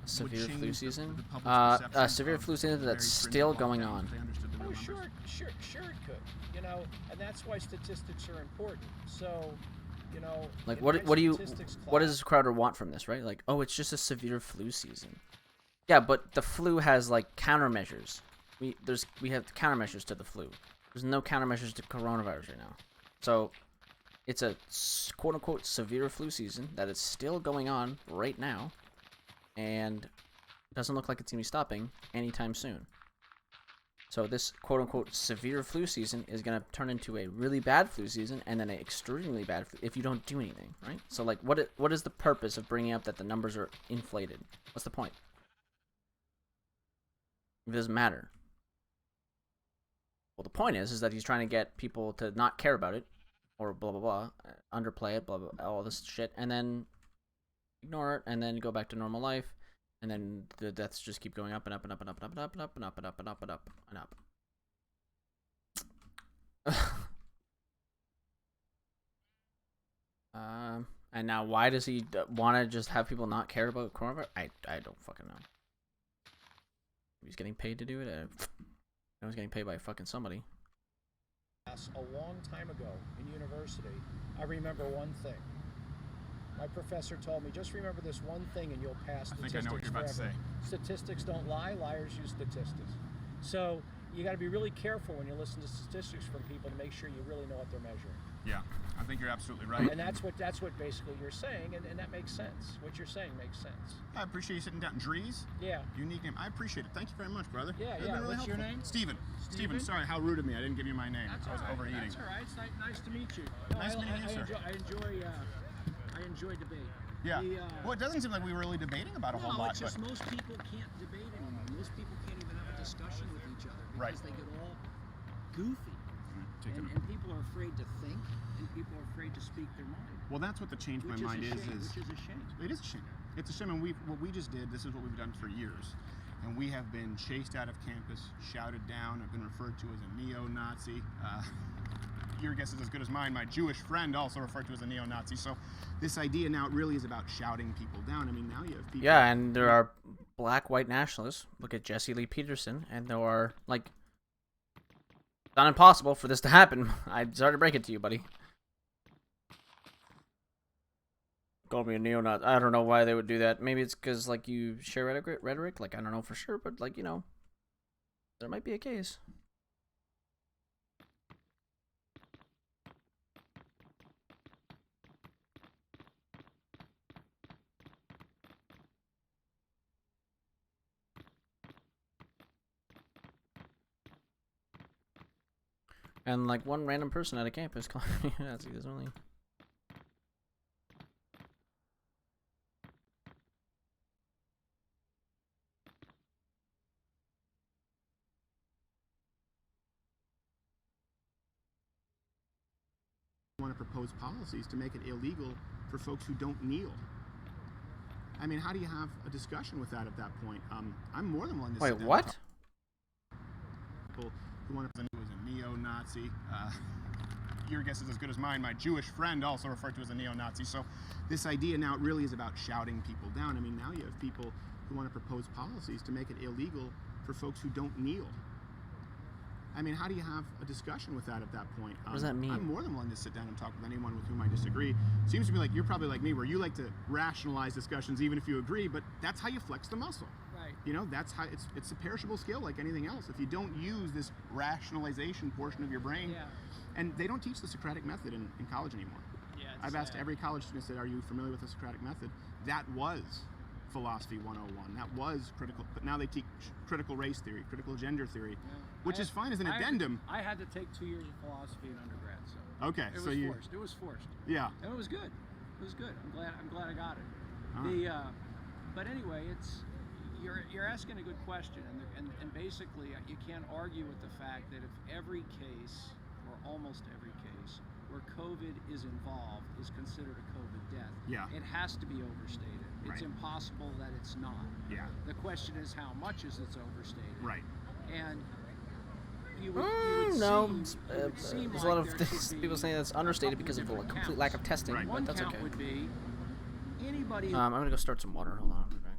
Severe would flu change season? the public's perception Severe of flu season very that's stringent still going lockdowns on. if they understood the real Oh, numbers? sure it could. You know, and that's why statistics are important. So, you know, Like in what my what statistics does class- Crowder want from this, right? Like, oh, it's just a severe flu season. Yeah, but the flu has like countermeasures. We have countermeasures to the flu. There's no countermeasures to coronavirus right now. So it's a quote unquote severe flu season that is still going on right now, and it doesn't look like it's gonna be stopping anytime soon. So this quote unquote severe flu season is gonna turn into a really bad flu season, and then an extremely bad flu if you don't do anything, right? So like, what is the purpose of bringing up that the numbers are inflated? What's the point? It doesn't matter. Well, the point is that he's trying to get people to not care about it, or blah blah blah, underplay it, blah blah, all this shit, and then ignore it, and then go back to normal life. And then the deaths just keep going up and up and up and up and up and up and up and up and up and up and up and up. And now why does he want to just have people not care about coronavirus? I don't fucking know. He's getting paid to do it. I was getting paid by fucking somebody. A long time ago in university, I remember one thing. My professor told me, just remember this one thing and you'll pass I think statistics I know what you're about to forever. say. Statistics don't lie, liars use statistics. So you got to be really careful when you listen to statistics from people to make sure you really know what they're measuring. Yeah, I think you're absolutely right. And that's what basically you're saying, and that makes sense. What you're saying makes sense. I appreciate you sitting down. Dries? Yeah. Unique name. I appreciate it. Thank you very much, brother. Yeah, You've yeah. been really What's your helpful. name? Steven. Steven? Sorry, how rude of me. I didn't give you my name. That's I was all right. overeating. That's all right. It's nice to meet you. Nice meeting you, sir. I enjoy debate. Yeah. The, Well, it doesn't seem like we were really debating about a whole lot. it's just most people can't debate anymore. Most people can't even have a discussion with each other because Right. they get all goofy. And people are afraid to think, and people are afraid to speak their mind. Well, that's what the change my Which mind is a shame. is. Which is a shame. It is a shame. It's a shame, and what we just did. This is what we've done for years, and we have been chased out of campus, shouted down. I've been referred to as a neo-Nazi. Your guess is as good as mine. My Jewish friend also referred to as a neo-Nazi. So this idea now really is about shouting people down. I mean, now you have people. Yeah, and there are black white nationalists. Look at Jesse Lee Peterson, and there are like, it's not impossible for this to happen. I'm sorry to break it to you, buddy. call me a neo-Nazi. I don't know why they would do that. Maybe it's because like you share rhetoric. Like I don't know for sure, but like there might be a case. And like one random person at a campus calling me a Nazi. There's only. Want to propose policies to make it illegal for folks who don't kneel. I mean, how do you have a discussion with that at that point? I'm more than willing to. Wait, what? People who want to present you as a neo-Nazi. Your guess is as good as mine. My Jewish friend also referred to as a neo-Nazi. So this idea now it really is about shouting people down. I mean, now you have people who want to propose policies to make it illegal for folks who don't kneel. I mean, how do you have a discussion with that at that point? What does that mean? I'm more than willing to sit down and talk with anyone with whom I disagree. Seems to me like you're probably like me, where you like to rationalize discussions even if you agree, but that's how you flex the muscle. Right. You know, that's how it's a perishable skill like anything else. If you don't use this rationalization portion of your brain, Yeah. and they don't teach the Socratic method in college anymore. Yeah. I've asked every college student, said, are you familiar with the Socratic method? That was philosophy 101. That was critical, but now they teach critical race theory, critical gender theory, which is fine as an addendum. I had to take 2 years of philosophy in undergrad, so Okay, it so was you forced. It was forced, yeah. and it was good. It was good. I'm glad I got it. All right. But anyway, you're asking a good question, and basically you can't argue with the fact that if every case, or almost every case, where COVID is involved is considered a COVID death, Yeah. it has to be overstated. It's Right. impossible that it's not. Yeah. The question is how much is it's overstated. Right. And you would No, seem there's like a lot of there things should people be say that's a understated couple because of the different complete lack of counts. testing, Right. but One that's count okay. would be anybody who I'm gonna go start some water. Hold on. I'll be back.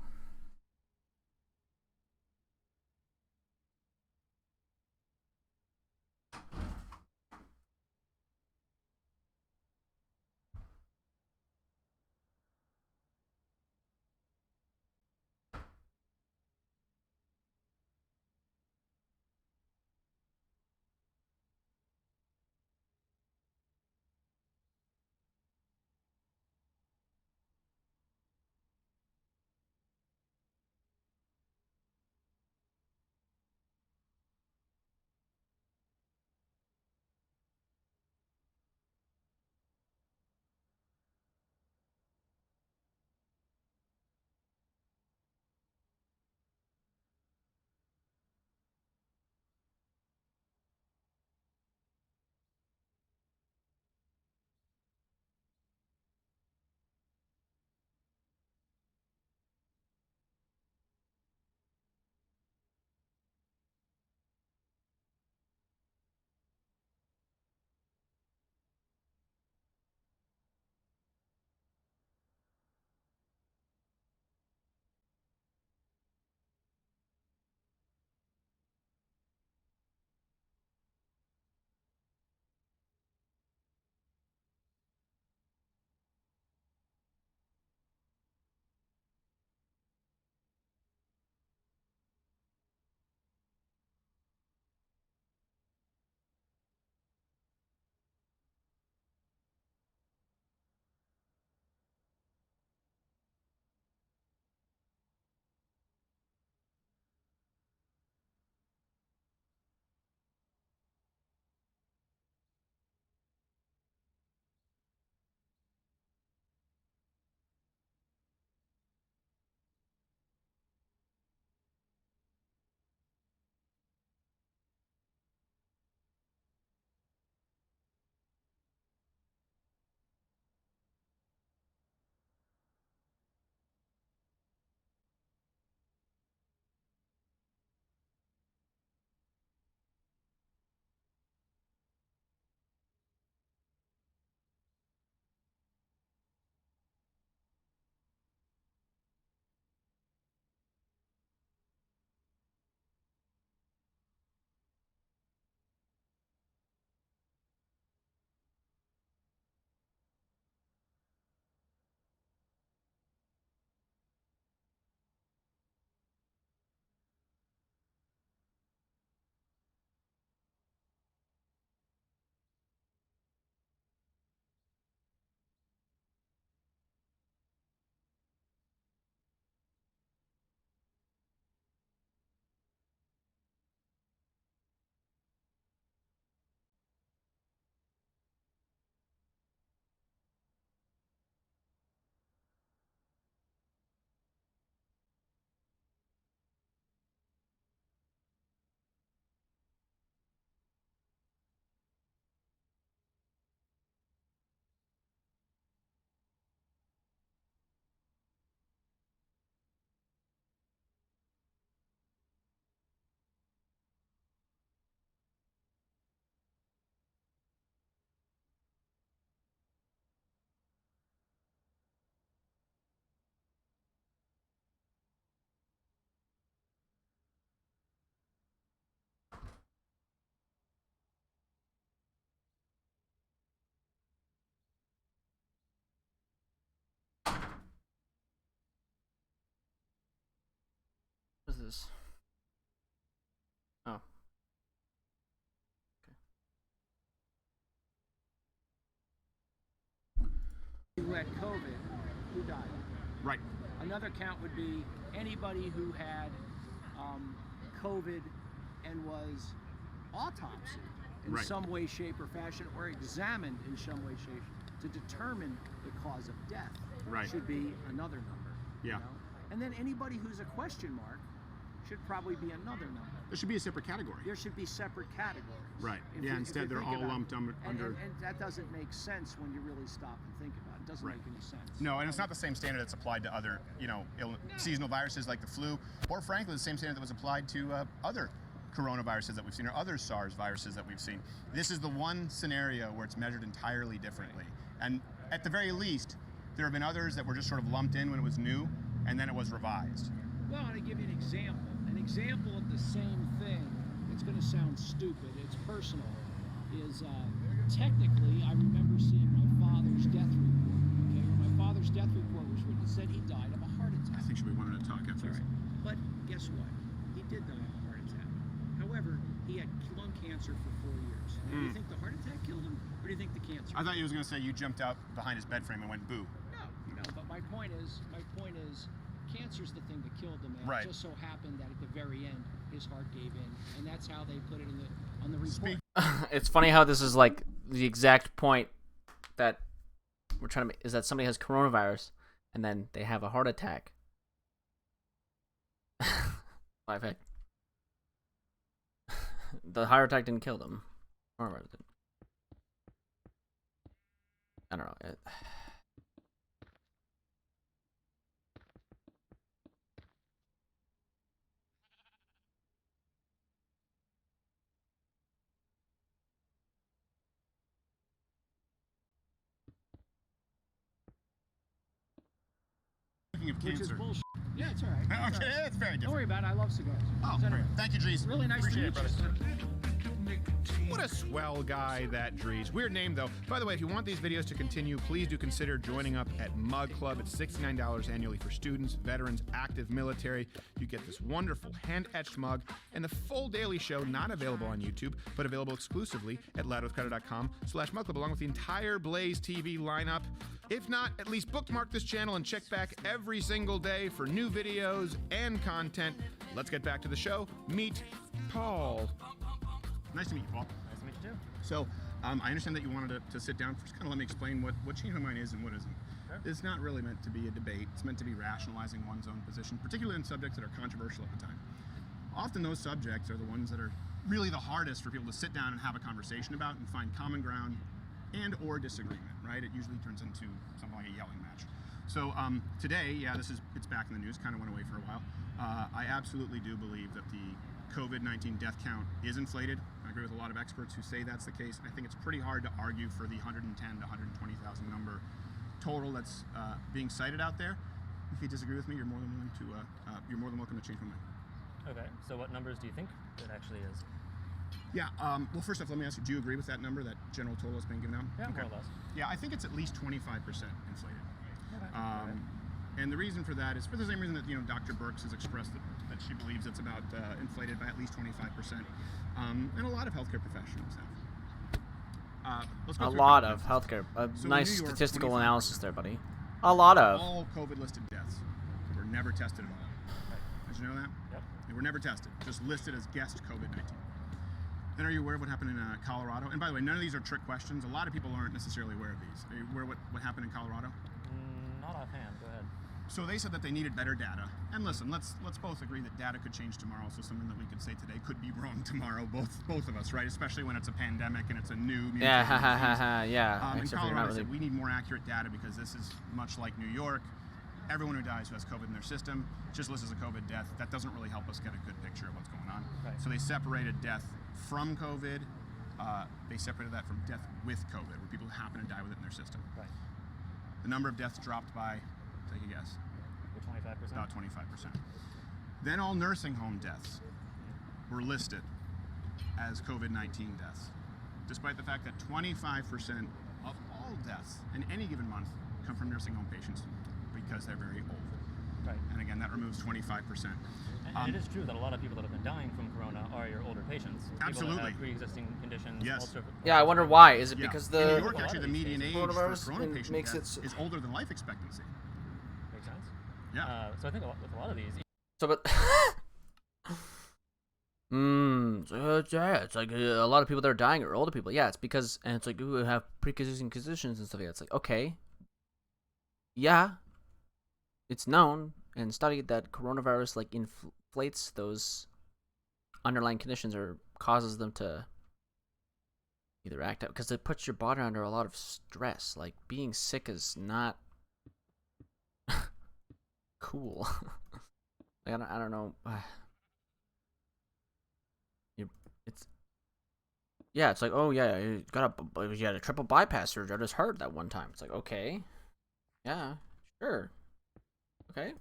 this? Oh. Who had COVID, who died. Right. Another count would be anybody who had COVID and was autopsied in Right. some way, shape, or fashion, or examined in some way, shape, to determine the cause of death. Right. Should be another number. Yeah. You know? And then anybody who's a question mark should probably be another number. There should be a separate category. There should be separate categories. Right. If Yeah, you- if instead you they're think all about it. lumped under. And that doesn't make sense when you really stop and think about it. It doesn't Right. make any sense. No, and it's not the same standard that's applied to other, seasonal viruses like the flu, or frankly, the same standard that was applied to other coronaviruses that we've seen, or other SARS viruses that we've seen. This is the one scenario where it's measured entirely differently. And at the very least, there have been others that were just sort of lumped in when it was new, and then it was revised. Well, I'm going to give you an example. An example of the same thing. It's going to sound stupid. It's personal. Is technically, I remember seeing my father's death report. Okay, when my father's death report was written, it said he died of a heart attack. I think we wanted to talk after this. But guess what? He did die of a heart attack. However, he had lung cancer for 4 years. Now, do you think the heart attack killed him, or do you think the cancer? I thought you was going to say you jumped out behind his bed frame and went boo. No. But my point is, cancer's the thing that killed him. And Right. It just so happened that at the very end, his heart gave in, and that's how they put it on the report. It's funny how this is like the exact point that we're trying to make, is that somebody has coronavirus and then they have a heart attack. Life hack. The heart attack didn't kill them. Coronavirus did. I don't know. Speaking of Which is cancer. bullshit. Yeah, it's all right. It's all Okay, right. it's very Don't different. worry about it. I love cigars. Oh, So great. anyway, Thank you, Dries. really nice Appreciate to it, meet brother. you. What a swell guy that Dries. Weird name though. By the way, if you want these videos to continue, please do consider joining up at Mug Club. It's $69 annually for students, veterans, active military. You get this wonderful hand-etched mug and the full daily show, not available on YouTube, but available exclusively at loudwithcrowder.com/Mug Club, along with the entire Blaze TV lineup. If not, at least bookmark this channel and check back every single day for new videos and content. Let's get back to the show. Meet Paul. Nice to meet you, Paul. Nice to meet you too. So, I understand that you wanted to sit down. First, kind of let me explain what Change My Mind is and what isn't. Sure. It's not really meant to be a debate. It's meant to be rationalizing one's own position, particularly in subjects that are controversial at the time. Often those subjects are the ones that are really the hardest for people to sit down and have a conversation about and find common ground and or disagreement, right? It usually turns into something like a yelling match. So today, it's back in the news, kind of went away for a while. I absolutely do believe that the COVID-19 death count is inflated. I agree with a lot of experts who say that's the case. I think it's pretty hard to argue for the 110 to 120,000 number total that's being cited out there. If you disagree with me, you're more than welcome to change my mind. Okay, so what numbers do you think it actually is? Yeah, well, first off, let me ask you, do you agree with that number, that general total that's being given out? Yeah, more or less. Yeah, I think it's at least 25% inflated. Okay. And the reason for that is for the same reason that, Dr. Birx has expressed that she believes it's about inflated by at least 25%. And a lot of healthcare professionals have. Let's go A through lot couple of numbers. healthcare. A So in nice New York, statistical 25%. analysis there, buddy. A lot of. All COVID-listed deaths were never tested at all. Did you know that? Yep. They were never tested, just listed as guessed COVID-19. Then are you aware of what happened in Colorado? And by the way, none of these are trick questions. A lot of people aren't necessarily aware of these. Are you aware of what happened in Colorado? Not offhand. Go ahead. So they said that they needed better data. And listen, let's both agree that data could change tomorrow. So something that we could say today could be wrong tomorrow. Both of us, right? Especially when it's a pandemic and it's a new mutated Yeah, ha ha ha disease. ha. Yeah. In Except for you're Colorado, not they really. said we need more accurate data because this is much like New York. Everyone who dies who has COVID in their system just lists as a COVID death. That doesn't really help us get a good picture of what's going on. Right. So they separated death from COVID. They separated that from death with COVID, where people happen to die with it in their system. Right. The number of deaths dropped by, take a guess, The 25%. about 25%. Then all nursing home deaths were listed as COVID-19 deaths, despite the fact that 25% of all deaths in any given month come from nursing home patients because they're very old. Right. And again, that removes 25%. And it is true that a lot of people that have been dying from corona are your older patients. People that Absolutely. have pre-existing conditions. Yes. Yeah, I wonder why. Is it Yeah. because In the New York, actually, the median age for coronavirus corona patient makes death it is older than life expectancy. Makes sense. Yeah. So I think with a lot of these, so, but yeah, it's like a lot of people that are dying are older people. Yeah, it's because, and it's like, ooh, have pre-existing conditions and stuff like that. It's like, okay, yeah, it's known and studied that coronavirus like inflates those underlying conditions or causes them to either act out because it puts your body under a lot of stress. Like being sick is not cool. Like, I don't know. It's yeah. It's like, oh yeah, you had a triple bypass surgery. I just heard that one time. It's like, okay, yeah, sure, okay.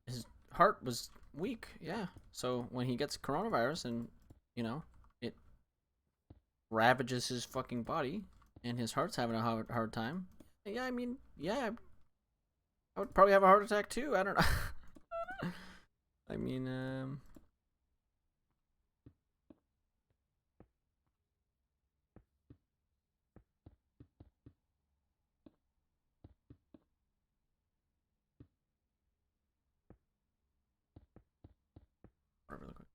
His heart was weak, yeah. So when he gets coronavirus and it ravages his fucking body and his heart's having a hard time. Yeah, I mean, yeah, I would probably have a heart attack too. I don't know. I mean, whatever, look.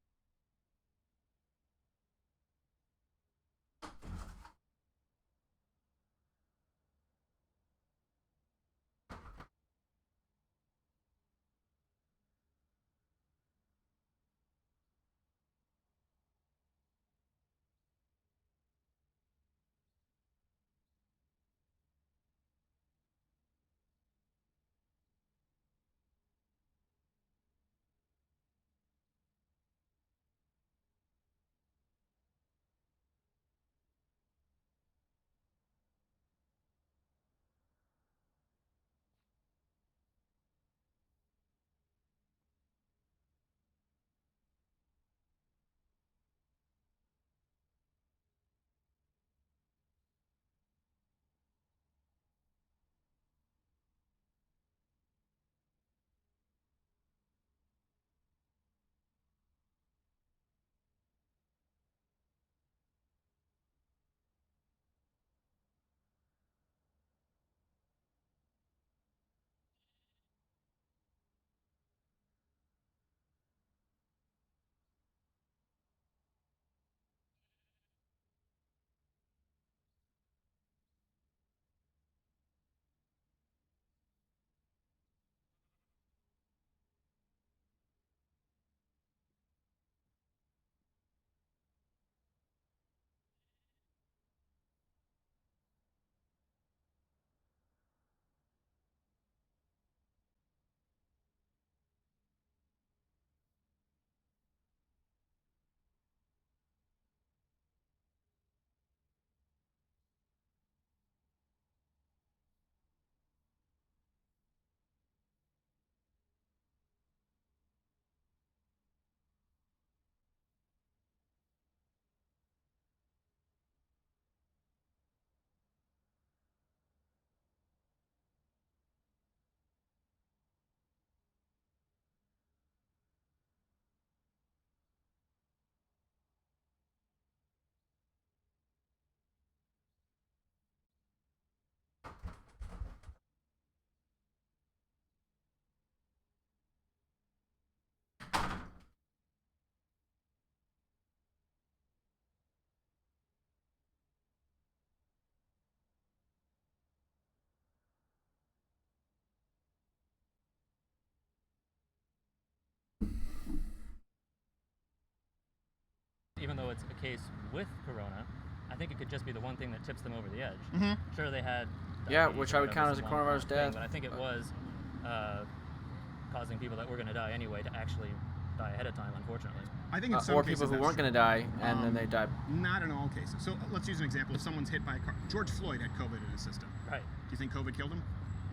even though it's a case with corona, I think it could just be the one thing that tips them over the edge. Mm-hmm. Sure, they had Yeah, diabetes which or I would whatever, count as a some coronavirus long-term thing, death. but I think it was causing people that were going to die anyway to actually die ahead of time, unfortunately. I think in some Or cases people who that's weren't going to die and then they died. Not in all cases. So let's use an example. If someone's hit by a car, George Floyd had COVID in his system. Right. Do you think COVID killed him?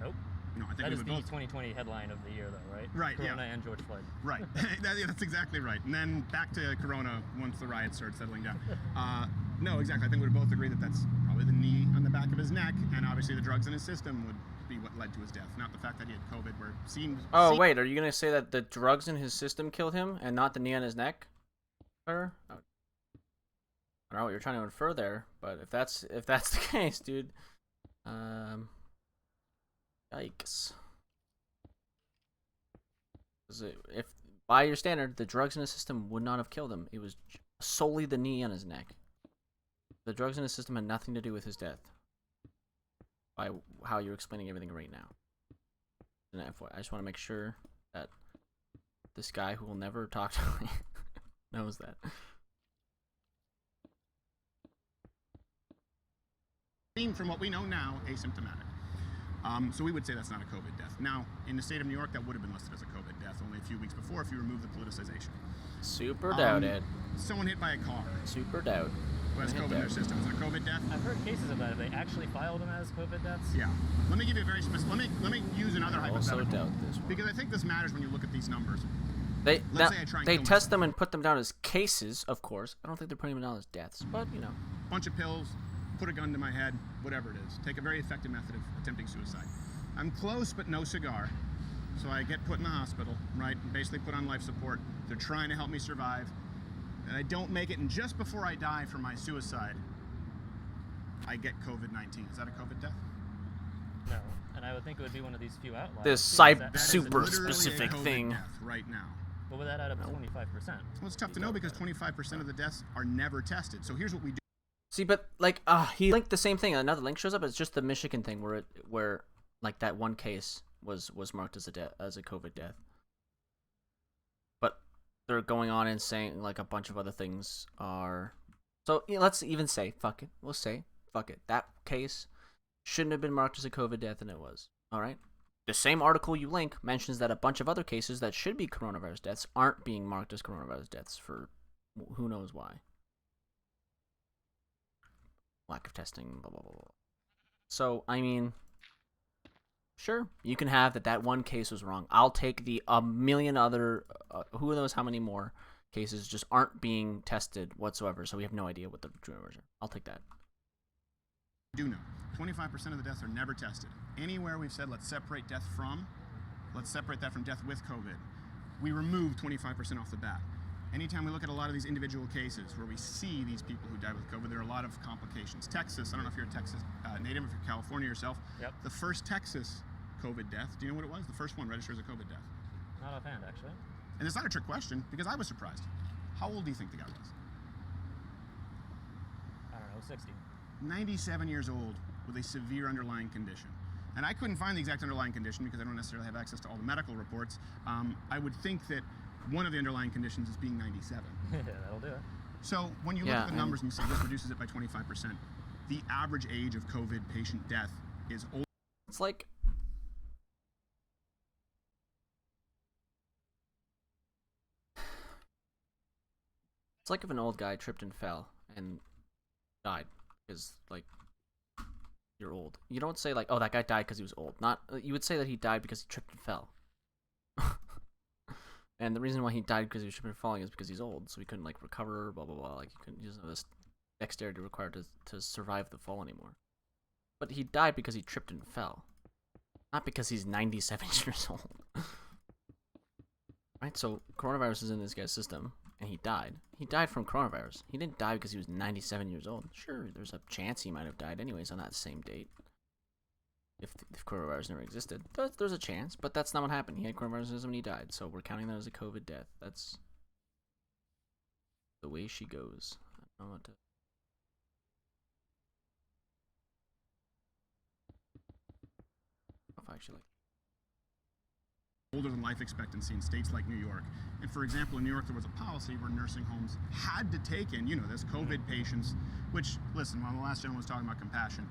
Nope. No, I think That we is would the both. 2020 headline of the year, though, right? Right, yeah. Corona and George Floyd. Right. That's exactly right. And then back to Corona once the riots started settling down. No, exactly. I think we'd both agree that that's probably the knee on the back of his neck, and obviously the drugs in his system would be what led to his death, not the fact that he had COVID, where it seemed... Oh, wait, are you going to say that the drugs in his system killed him and not the knee on his neck? Or? I don't know what you're trying to infer there, but if that's the case, dude, yikes. If by your standard, the drugs in his system would not have killed him. It was solely the knee on his neck. The drugs in his system had nothing to do with his death. By how you're explaining everything right now. And I just want to make sure that this guy who will never talk to me knows that. From what we know now, asymptomatic. So we would say that's not a COVID death. Now, in the state of New York, that would have been listed as a COVID death only a few weeks before if you remove the politicization. Super doubt it. Someone hit by a car Super doubt. who has COVID in their system. Is it a COVID death? I've heard cases of that. Have they actually filed them as COVID deaths? Yeah. Let me give you a very specific... Let me use another I also hypothetical. doubt this one. Because I think this matters when you look at these numbers. They Let's say I try and they kill test myself. them and put them down as cases, of course. I don't think they're putting them down as deaths, but you know. Bunch of pills, put a gun to my head, whatever it is. Take a very effective method of attempting suicide. I'm close, but no cigar. So I get put in the hospital, right? Basically put on life support. They're trying to help me survive. And I don't make it, and just before I die from my suicide, I get COVID-19. Is that a COVID death? No. And I would think it would be one of these few outliers. This too, is cyber- That is Super literally specific a COVID thing. death right now. But would that add up to 25%? Well, it's tough to know because 25% of the deaths are never tested. So here's what we do. See, but like, he linked the same thing. Another link shows up. It's just the Michigan thing where like that one case was marked as a COVID death. But they're going on and saying like a bunch of other things are. So let's even say fuck it. We'll say fuck it. That case shouldn't have been marked as a COVID death, and it was. All right. The same article you link mentions that a bunch of other cases that should be coronavirus deaths aren't being marked as coronavirus deaths for who knows why. Lack of testing, blah, blah, blah, blah. So, I mean, sure, you can have that one case was wrong. I'll take the a million other, who knows how many more cases just aren't being tested whatsoever, so we have no idea what the true numbers are. I'll take that. Do know 25% of the deaths are never tested. Anywhere we've said let's separate that from death with COVID, we remove 25% off the bat. Anytime we look at a lot of these individual cases where we see these people who died with COVID, there are a lot of complications. Texas, I don't know if you're a Texas native, if you're California yourself. Yep. The first Texas COVID death, do you know what it was? The first one registered as a COVID death. Not offhand, actually. And it's not a trick question because I was surprised. How old do you think the guy was? I don't know, 60. 97 years old with a severe underlying condition. And I couldn't find the exact underlying condition because I don't necessarily have access to all the medical reports. I would think that one of the underlying conditions is being 97. That'll do it. So when you look at the numbers and you say this reduces it by 25%, the average age of COVID patient death is old. It's like if an old guy tripped and fell and died because like you're old. You don't say like, oh, that guy died because he was old. Not you would say that he died because he tripped and fell. And the reason why he died because he was tripping and falling is because he's old, so he couldn't like recover, blah blah blah. Like he doesn't have this dexterity required to survive the fall anymore. But he died because he tripped and fell, not because he's 97 years old. Right? So coronavirus is in this guy's system, and he died. He died from coronavirus. He didn't die because he was 97 years old. Sure, there's a chance he might have died anyways on that same date. If coronavirus never existed, there's a chance, but that's not what happened. He had coronavirus when he died, so we're counting that as a COVID death. That's the way she goes. I don't know what to... If I actually like... older than life expectancy in states like New York. And for example, in New York, there was a policy where nursing homes had to take in, this COVID patients, which, listen, while the last gentleman was talking about compassion,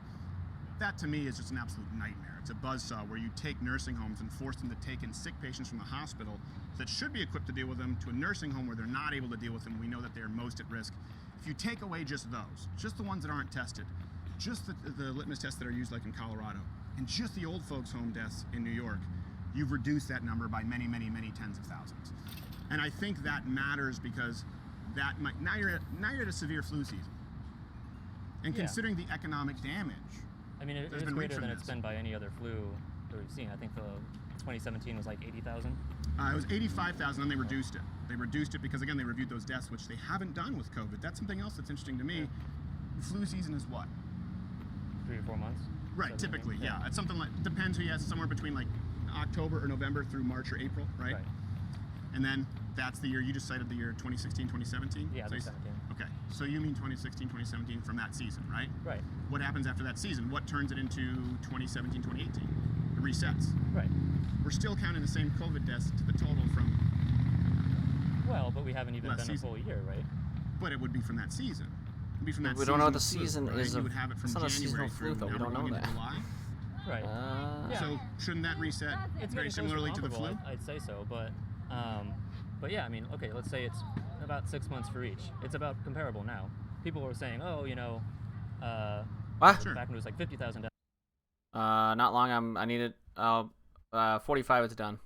that to me is just an absolute nightmare. It's a buzzsaw where you take nursing homes and force them to take in sick patients from the hospital that should be equipped to deal with them to a nursing home where they're not able to deal with them. We know that they're most at risk. If you take away just those, just the ones that aren't tested, just the litmus tests that are used like in Colorado, and just the old folks home deaths in New York, you've reduced that number by many, many, many tens of thousands. And I think that matters because that might, now you're at a severe flu season. And considering the economic damage I mean, it There's is been greater weeks than from it's this. been by any other flu that we've seen. I think the 2017 was like 80,000. It was 85,000, and they reduced it. They reduced it because, again, they reviewed those deaths, which they haven't done with COVID. That's something else that's interesting to me. Flu season is what? 3 or 4 months. Right, 17, typically, yeah. It's something like, depends who you ask, somewhere between like October or November through March or April, right? Right. And then that's the year, you just cited the year 2016, 2017? Yeah, So you- 2017. Okay, so you mean 2016, 2017 from that season, right? Right. What happens after that season? What turns it into 2017, 2018? It resets. Right. We're still counting the same COVID deaths to the total from, Well, but we haven't even Last been season. a full year, right? but it would be from that season. It would be from that We don't know what the flu, season right? is You of- would have it from it's not a January seasonal flu, through though. We now don't we're going know into that. July. Right. Yeah. So shouldn't that reset It's very getting closer similarly to the flu? comparable, I'd say so, but yeah, I mean, okay, let's say it's about 6 months for each. It's about comparable now. People were saying, oh, What? Sure. back when it was like 50,000 deaths. Not long. I need it. 45. It's done.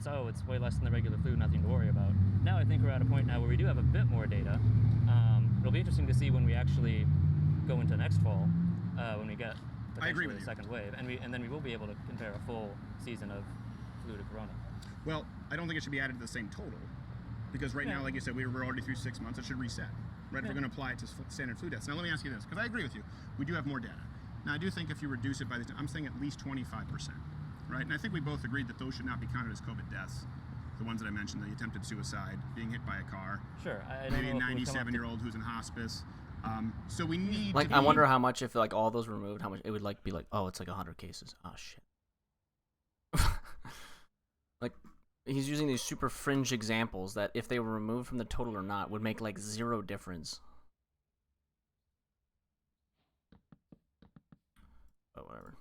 So it's way less than the regular flu, nothing to worry about. Now I think we're at a point now where we do have a bit more data. It'll be interesting to see when we actually go into next fall, when we get I agree potentially with the you. second wave, and then we will be able to compare a full season of flu to corona. Well, I don't think it should be added to the same total, because right Yeah. now, like you said, we're already through 6 months. It should reset, right? If Yeah. we're going to apply it to standard flu deaths. Now, let me ask you this, because I agree with you. We do have more data. Now, I do think if you reduce it by the, I'm saying at least 25%, right? And I think we both agreed that those should not be counted as COVID deaths. The ones that I mentioned, the attempted suicide, being hit by a car, Sure, I don't maybe a know if it would come up to- 97-year-old who's in hospice. So we need Like, to I be- wonder how much if like all those were removed, how much it would like be like. Oh, it's like 100 cases. Oh shit. Like, he's using these super fringe examples that if they were removed from the total or not would make like zero difference. But whatever.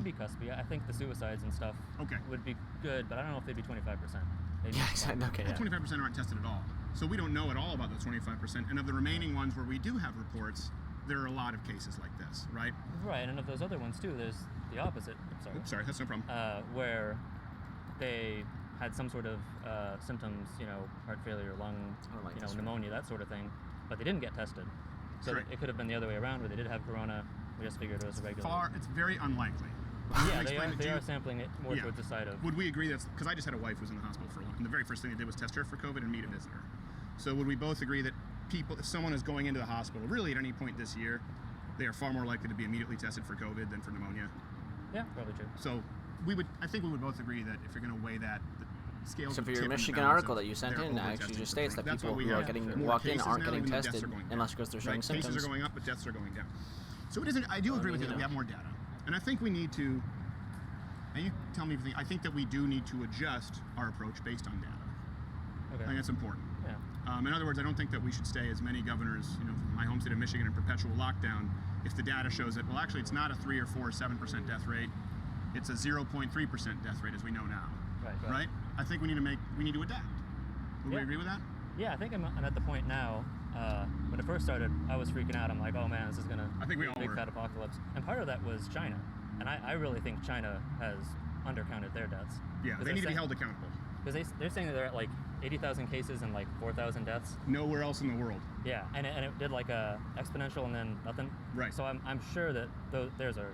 be cuspy. I think the suicides and stuff Okay. would be good, but I don't know if they'd be 25%. They'd be Yeah, exactly. Okay. Well, Yeah. 25% aren't tested at all. So we don't know at all about those 25%. And of the remaining ones where we do have reports, there are a lot of cases like this, right? Right, and of those other ones too, there's the opposite. Sorry. Oops, sorry, that's no problem. Where they had some sort of symptoms, heart failure, lung, I don't like this one. pneumonia, that sort of thing, but they didn't get tested. So Correct. it could have been the other way around, where they did have corona. We just figured it was a regular. It's very unlikely. Yeah, Explain it to they you. are sampling it more Yeah. towards the side of. Would we agree that's because I just had a wife who was in the hospital for a long, and the very first thing they did was test her for COVID and meet a visitor. So would we both agree that if someone is going into the hospital, really at any point this year, they are far more likely to be immediately tested for COVID than for pneumonia? Yeah, probably true. So I think we would both agree that if you're going to weigh that, the scales Except for would your tip in the Michigan balance article of that you sent they're in actually over-testing just for states COVID. that That's people why we who are have getting more walked in cases aren't now, getting even though deaths tested are going down. unless because they're showing Right, symptoms. cases are going up, but deaths are going down. So it isn't. I do agree with you that we have more data, and I think we need to. And you tell me if you think. I think that we do need to adjust our approach based on data. I Okay. think that's important. Yeah. In other words, I don't think that we should stay as many governors, my home state of Michigan in perpetual lockdown if the data shows that, well, actually it's not a 3 or 4 or 7% death rate, it's a 0.3% death rate as we know now, right? I think we need to adapt. Would we Yeah. agree with that? Yeah, I think I'm at the point now. When it first started, I was freaking out. I'm like, oh man, this is gonna I think we be a all big were. fat apocalypse. And part of that was China, and I really think China has undercounted their deaths. Yeah, they need to be held accountable. Because they're saying that they're at like 80,000 cases and like 4,000 deaths. Nowhere else in the world. Yeah, and it did like a exponential and then nothing. Right. So I'm sure that theirs are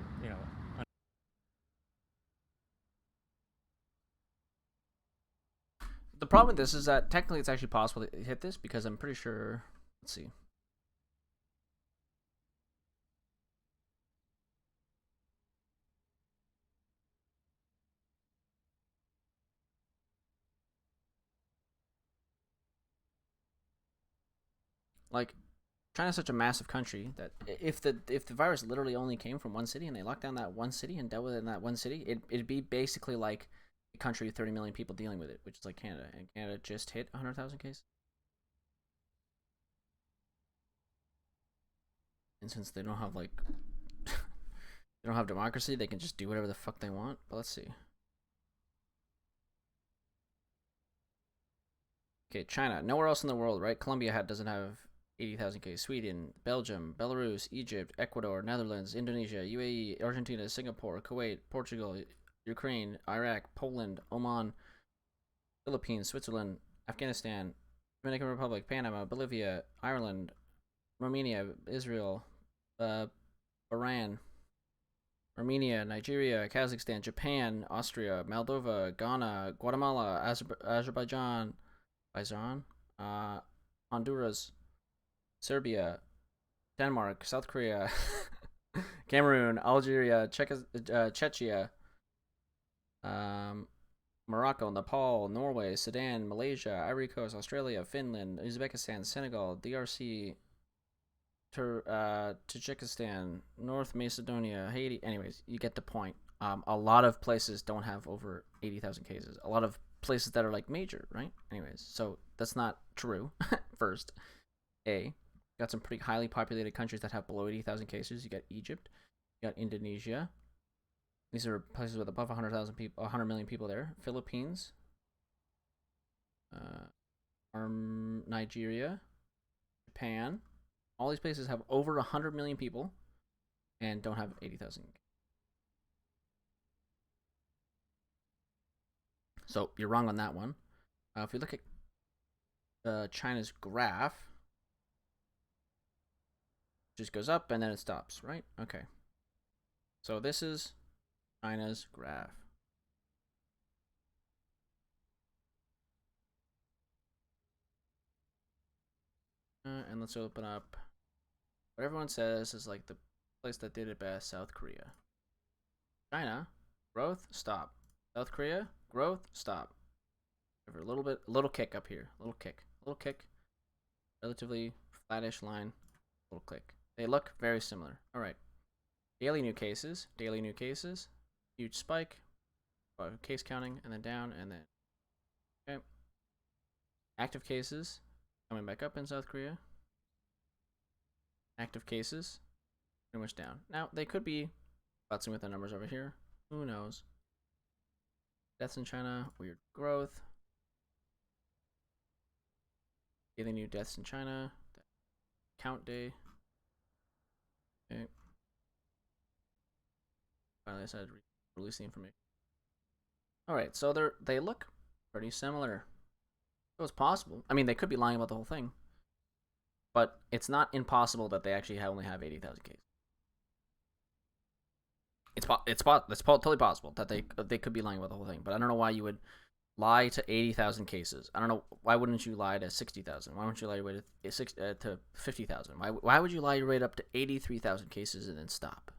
The problem with this is that technically it's actually possible to hit this because I'm pretty sure. Let's see. Like, China's such a massive country that if the virus literally only came from one city and they locked down that one city and dealt with it in that one city, it'd be basically like a country with 30 million people dealing with it, which is like Canada, and Canada just hit 100,000 cases. And since they don't have they don't have democracy, they can just do whatever the fuck they want. But let's see. Okay, China. Nowhere else in the world, right? Colombia doesn't have 80,000 cases. Sweden, Belgium, Belarus, Egypt, Ecuador, Netherlands, Indonesia, UAE, Argentina, Singapore, Kuwait, Portugal, Ukraine, Iraq, Poland, Oman, Philippines, Switzerland, Afghanistan, Dominican Republic, Panama, Bolivia, Ireland, Romania, Israel, Bahrain, Armenia, Nigeria, Kazakhstan, Japan, Austria, Moldova, Ghana, Guatemala, Azerbaijan, Honduras, Serbia, Denmark, South Korea, Cameroon, Algeria, Czechia, Morocco, Nepal, Norway, Sudan, Malaysia, Ivory Coast, Australia, Finland, Uzbekistan, Senegal, DRC, Tajikistan, North Macedonia, Haiti. Anyways, you get the point. A lot of places don't have over 80,000 cases. A lot of places that are like major, right? Anyways, so that's not true. First, got some pretty highly populated countries that have below 80,000 cases. You got Egypt, you got Indonesia. These are places with above 100,000 people, 100 million people there. Philippines, Nigeria, Japan. All these places have over 100 million people and don't have 80,000. So you're wrong on that one. If you look at China's graph, it just goes up and then it stops, right? Okay. So this is China's graph. And let's open up what everyone says is like the place that did it best, South Korea. China, growth, stop. South Korea, growth, stop. Over a little kick up here. Little kick. Relatively flattish line. Little click. They look very similar. All right. Daily new cases. Huge spike. Case counting, and then down, and then. Okay. Active cases. Coming back up in South Korea. Active cases. Pretty much down. Now, they could be futzing with the numbers over here. Who knows? Deaths in China. Weird growth. Daily new deaths in China. Count day. Okay. Finally, I said release the information. Alright, so they look pretty similar. So it's possible. I mean, they could be lying about the whole thing. But it's not impossible that they actually only have 80,000 cases. It's totally possible that they could be lying about the whole thing. But I don't know why you would lie to 80,000 cases. I don't know, why wouldn't you lie to 60,000? Why wouldn't you lie your way to 50,000? Why would you lie your rate up to 83,000 cases and then stop?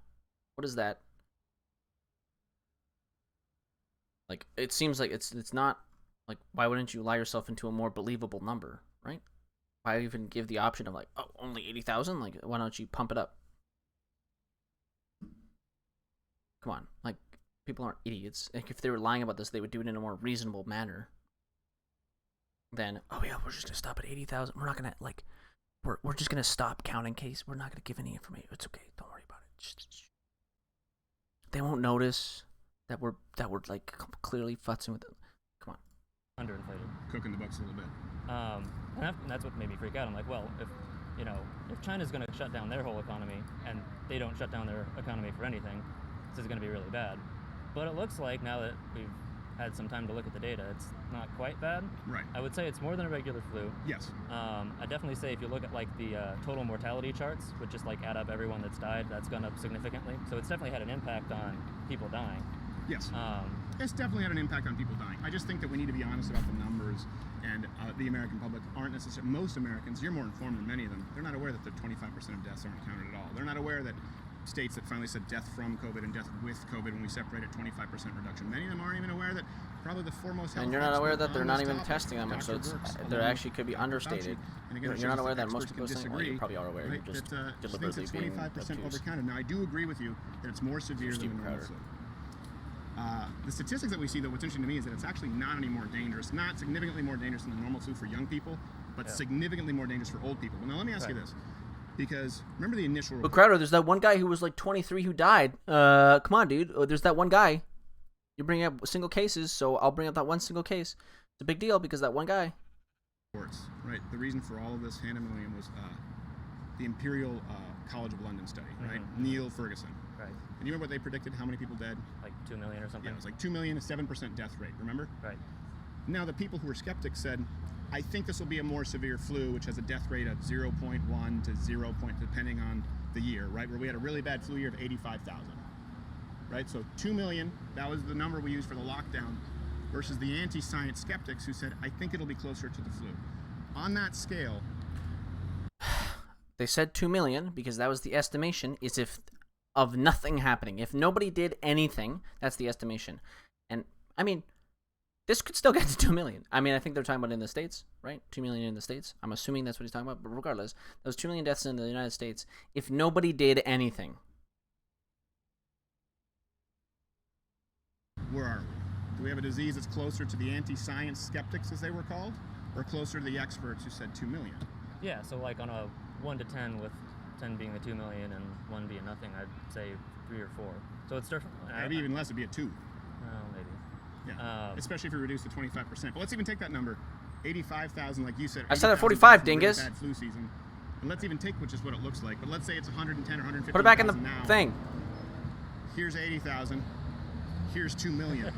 What is that? Like, it seems like it's not, like, why wouldn't you lie yourself into a more believable number, right? Why even give the option of, like, oh, only 80,000? Like, why don't you pump it up? Come on, like, people aren't idiots. Like, if they were lying about this, they would do it in a more reasonable manner. Then, oh yeah, we're just gonna stop at 80,000. We're not gonna, like, we're just gonna stop counting case. We're not gonna give any information. It's okay. Don't worry about it. They won't notice that we're like clearly futzing with them. Come on. Underinflated. Cooking the books a little bit. And that's what made me freak out. I'm like, well, if China's going to shut down their whole economy and they don't shut down their economy for anything, this is going to be really bad. But it looks like now that we've had some time to look at the data, it's not quite bad. Right. I would say it's more than a regular flu. Yes. I definitely say if you look at like the total mortality charts, which just like add up everyone that's died, that's gone up significantly. So it's definitely had an impact on people dying. Yes. It's definitely had an impact on people dying. I just think that we need to be honest about the numbers, and the American public aren't necessarily, most Americans, you're more informed than many of them, they're not aware that the 25% of deaths aren't counted at all. They're not aware that states that finally said death from COVID and death with COVID, when we separated 25% reduction, many of them aren't even aware that probably the foremost health. And you're not aware that they're not even testing that much, so they actually could be understated. You're not aware that most people are, well, you probably are aware, right? you're just that, deliberately being 25% obtuse. overcounted. Now, I do agree with you that it's more severe than the normal flu. The statistics that we see, though, what's interesting to me is that it's actually not any more dangerous, not significantly more dangerous than the normal flu for young people, but significantly more dangerous for old people. Well, now let me ask you this, because remember the initial report. But Crowder, there's that one guy who was like 23 who died. Come on, dude. There's that one guy. You bring up single cases, so I'll bring up that one single case. It's a big deal because that one guy. Right. The reason for all of this pandemonium was the Imperial College of London study, right? Mm-hmm. Neil Ferguson. Right. And you remember what they predicted? How many people dead? Like 2 million or something. Yeah, it was like 2 million, a 7% death rate. Remember? Right. Now, the people who were skeptics said, I think this will be a more severe flu, which has a death rate of 0.1 to 0. Depending on the year, right? Where we had a really bad flu year of 85,000, right? So 2 million, that was the number we used for the lockdown, versus the anti-science skeptics who said, I think it'll be closer to the flu. On that scale, They said 2 million because that was the estimation, is if of nothing happening. If nobody did anything, that's the estimation. And, I mean, this could still get to 2 million. I mean, I think they're talking about in the States, right? 2 million in the States. I'm assuming that's what he's talking about. But regardless, those 2 million deaths in the United States, if nobody did anything. where are we? Do we have a disease that's closer to the anti-science skeptics, as they were called, or closer to the experts who said 2 million? Yeah, so like on a 1 to 10, with 10 being the 2 million and 1 being nothing, I'd say 3 or 4. So it's different. Maybe even less would be a 2. Maybe. Yeah, especially if we reduce to 25%. But let's even take that number, 85,000, like you said. I said at 80,000 45, deaths in a really dingus. bad flu season. And let's even take which is what it looks like. But let's say it's 110 or 150. Put it back in the now. thing. Here's 80,000. Here's 2 million.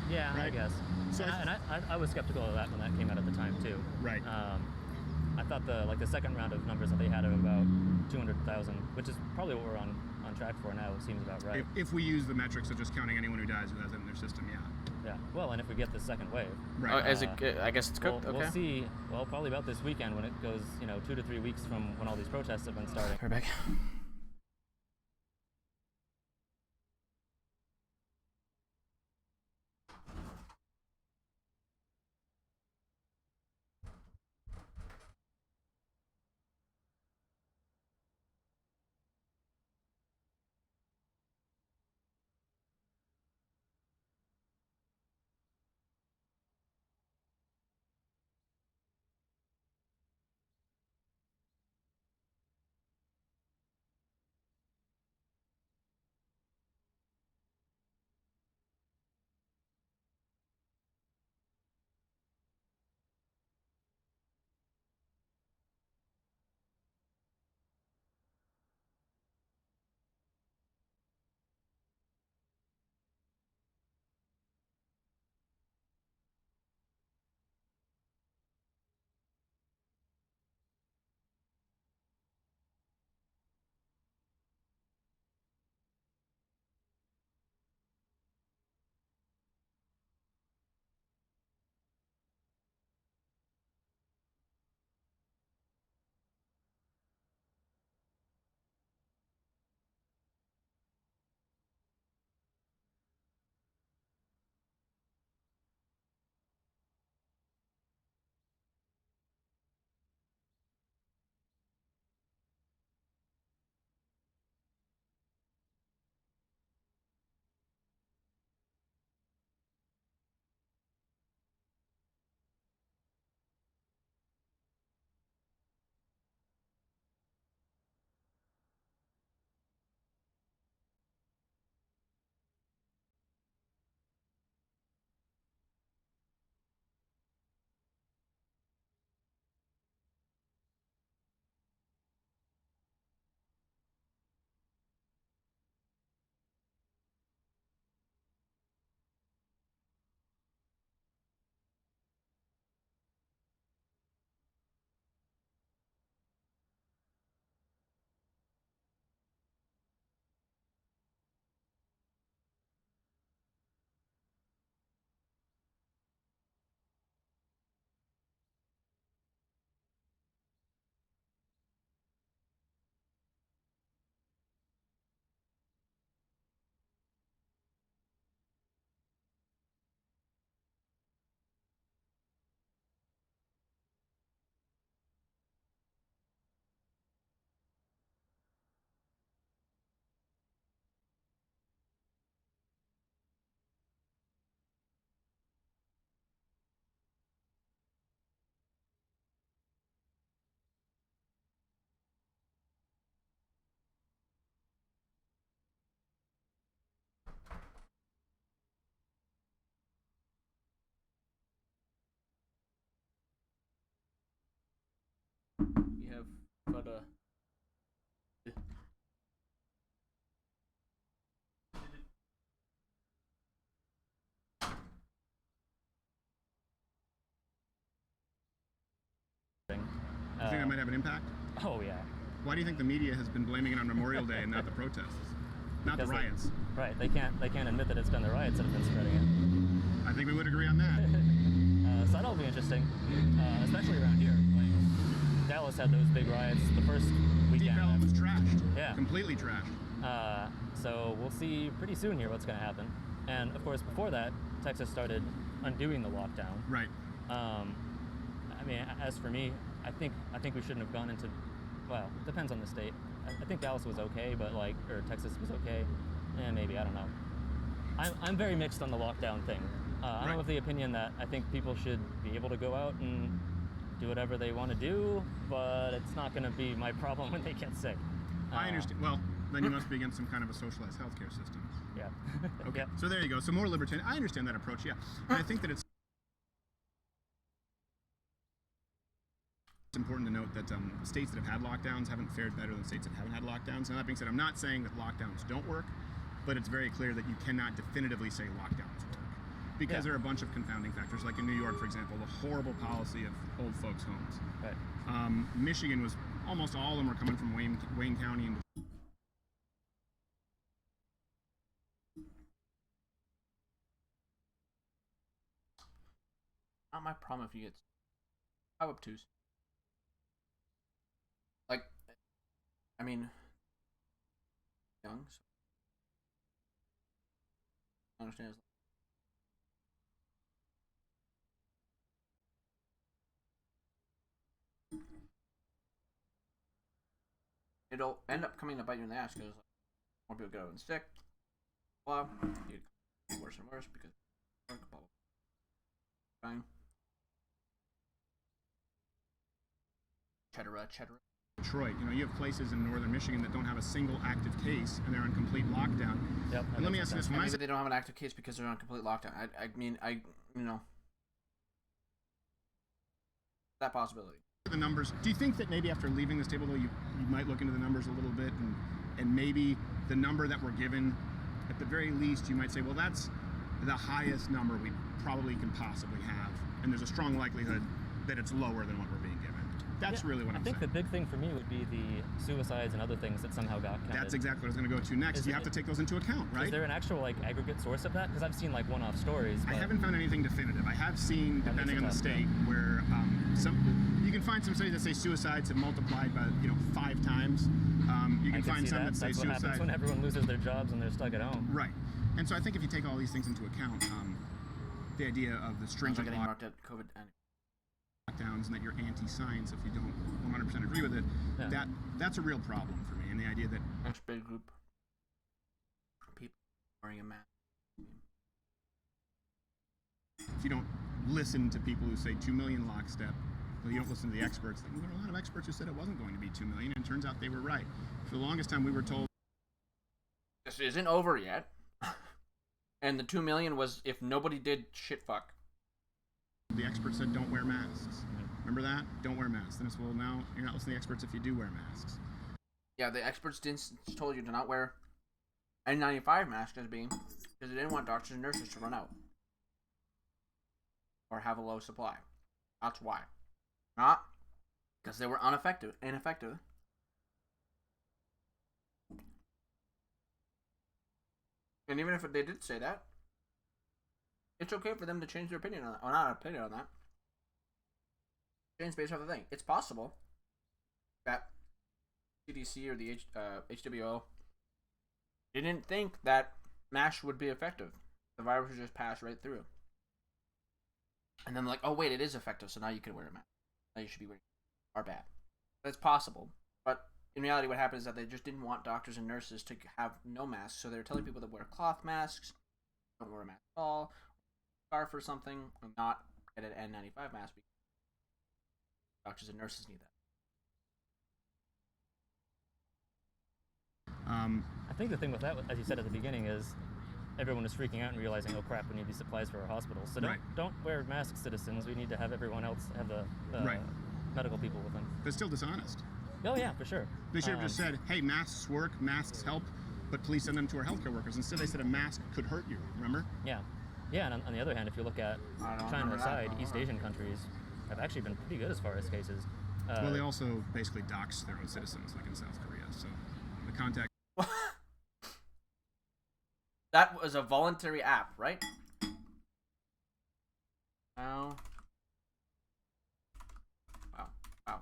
Yeah, I Right. guess. So And I was skeptical of that when that came out at the time too. Right. I thought the second round of numbers that they had of about 200,000, which is probably what we're on track for now, seems about right. If we use the metrics of just counting anyone who dies who has it in their system, yeah. Yeah. Well, and if we get the second wave, Right. I guess it's cooked. we'll Okay. see. Well, probably about this weekend when it goes, 2 to 3 weeks from when all these protests have been starting. We're back. You think that might have an impact? Oh yeah. Why do you think the media has been blaming it on Memorial Day and not the protests? Not Because the riots. Right. They can't admit that it's been the riots that have been spreading it. I think we would agree on that. So that'll be interesting, especially around here. Like Dallas had those big riots the first weekend. Deep Ellum was trashed. Yeah. Completely trashed. So we'll see pretty soon here what's going to happen. And of course, before that, Texas started undoing the lockdown. Right. I mean, as for me, I think we shouldn't have gone into. Well, it depends on the state. I think Dallas was okay, but or Texas was okay. Maybe, I don't know. I'm very mixed on the lockdown thing. I'm of the opinion that I think people should be able to go out and do whatever they want to do, but it's not going to be my problem when they get sick. I understand. Well, then you must be against some kind of a socialized healthcare system. Yeah. Okay. Yeah. So there you go. So more libertarian. I understand that approach. Yeah. And I think that it's important to note that states that have had lockdowns haven't fared better than states that haven't had lockdowns. And that being said, I'm not saying that lockdowns don't work, but it's very clear that you cannot definitively say lockdowns work. Because there are a bunch of confounding factors, like in New York, for example, the horrible policy of old folks' homes. Right. Michigan was, almost all of them were coming from Wayne County. And Not my problem if you get how obtuse. Like, I mean, young, so I understand. It'll end up coming to bite you in the ass because more people get out and sick. Blah, you get worse and worse because blah blah. Fine. Etc. Detroit, you have places in northern Michigan that don't have a single active case and they're on complete lockdown. Yep. And let me ask you this: when I Maybe say they don't have an active case because they're on complete lockdown. I mean, that possibility. the numbers, do you think that maybe after leaving this table, though, you might look into the numbers a little bit and maybe the number that we're given, at the very least, you might say, well, that's the highest number we probably can possibly have, and there's a strong likelihood that it's lower than what we're being given. That's really what I'm saying. I think the big thing for me would be the suicides and other things that somehow got counted. That's exactly what I was going to go to next. You have to take those into account, right? Is there an actual aggregate source of that? Because I've seen one-off stories. I haven't found anything definitive. I have seen, depending on the state, where you can find some studies that say suicides have multiplied by 5 times. You can find some that say That's suicide. what happens when everyone loses their jobs and they're stuck at home. Right. And so I think if you take all these things into account, the idea of the stringent getting marked at COVID lockdowns and that you're anti-science if you don't 100% agree with it, that's a real problem for me. And the idea that next big group people wearing a mask. If you don't listen to people who say 2 million lockstep, well, you don't listen to the experts. There were a lot of experts who said it wasn't going to be 2 million, and it turns out they were right. For the longest time, we were told This isn't over yet. And the 2 million was if nobody did shit fuck. the experts said don't wear masks. Remember that? Don't wear masks. Then it's, well, now you're not listening to the experts if you do wear masks. Yeah, the experts told you to not wear N95 masks as being because they didn't want doctors and nurses to run out or have a low supply. That's why. Not because they were ineffective. And even if they did say that, it's okay for them to change their opinion on that. Or not opinion on that. Change based off the thing. It's possible that CDC or the HWO didn't think that masks would be effective. The virus would just pass right through. And then like, oh wait, it is effective, so now you can wear a mask. Now you should be wearing our bad. That's possible. But in reality, what happened is that they just didn't want doctors and nurses to have no masks, so they were telling people to wear cloth masks, don't wear a mask at all, scarf or something, and not get an N95 mask because doctors and nurses need that. I think the thing with that, as you said at the beginning, is everyone is freaking out and realizing, oh crap, we need these supplies for our hospitals. So don't wear masks, citizens. We need to have everyone else have the medical people with them. But still dishonest. Oh yeah, for sure. They should have just said, hey, masks work, masks help, but please send them to our healthcare workers. Instead, they said a mask could hurt you, remember? Yeah. Yeah, and on the other hand, if you look at China aside, East Asian countries have actually been pretty good as far as cases. Well, they also basically dox their own citizens, like in South Korea. So the contact. That was a voluntary app, right? Wow. Wow. Wow.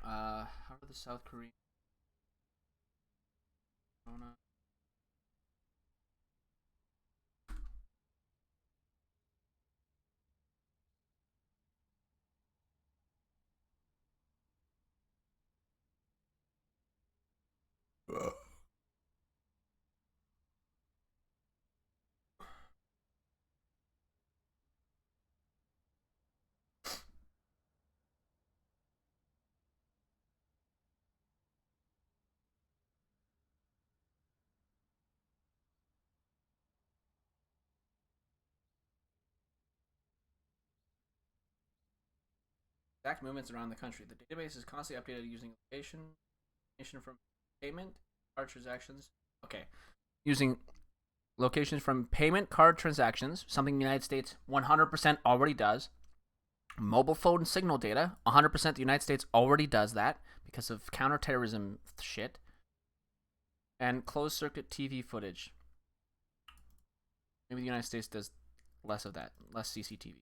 How are the South Korean? Corona? Exact movements around the country. The database is constantly updated using location information from payment card transactions. Okay, using locations from payment card transactions, something the United States 100% already does. Mobile phone signal data, 100% the United States already does that because of counterterrorism shit. And closed circuit TV footage. Maybe the United States does less of that, less CCTV.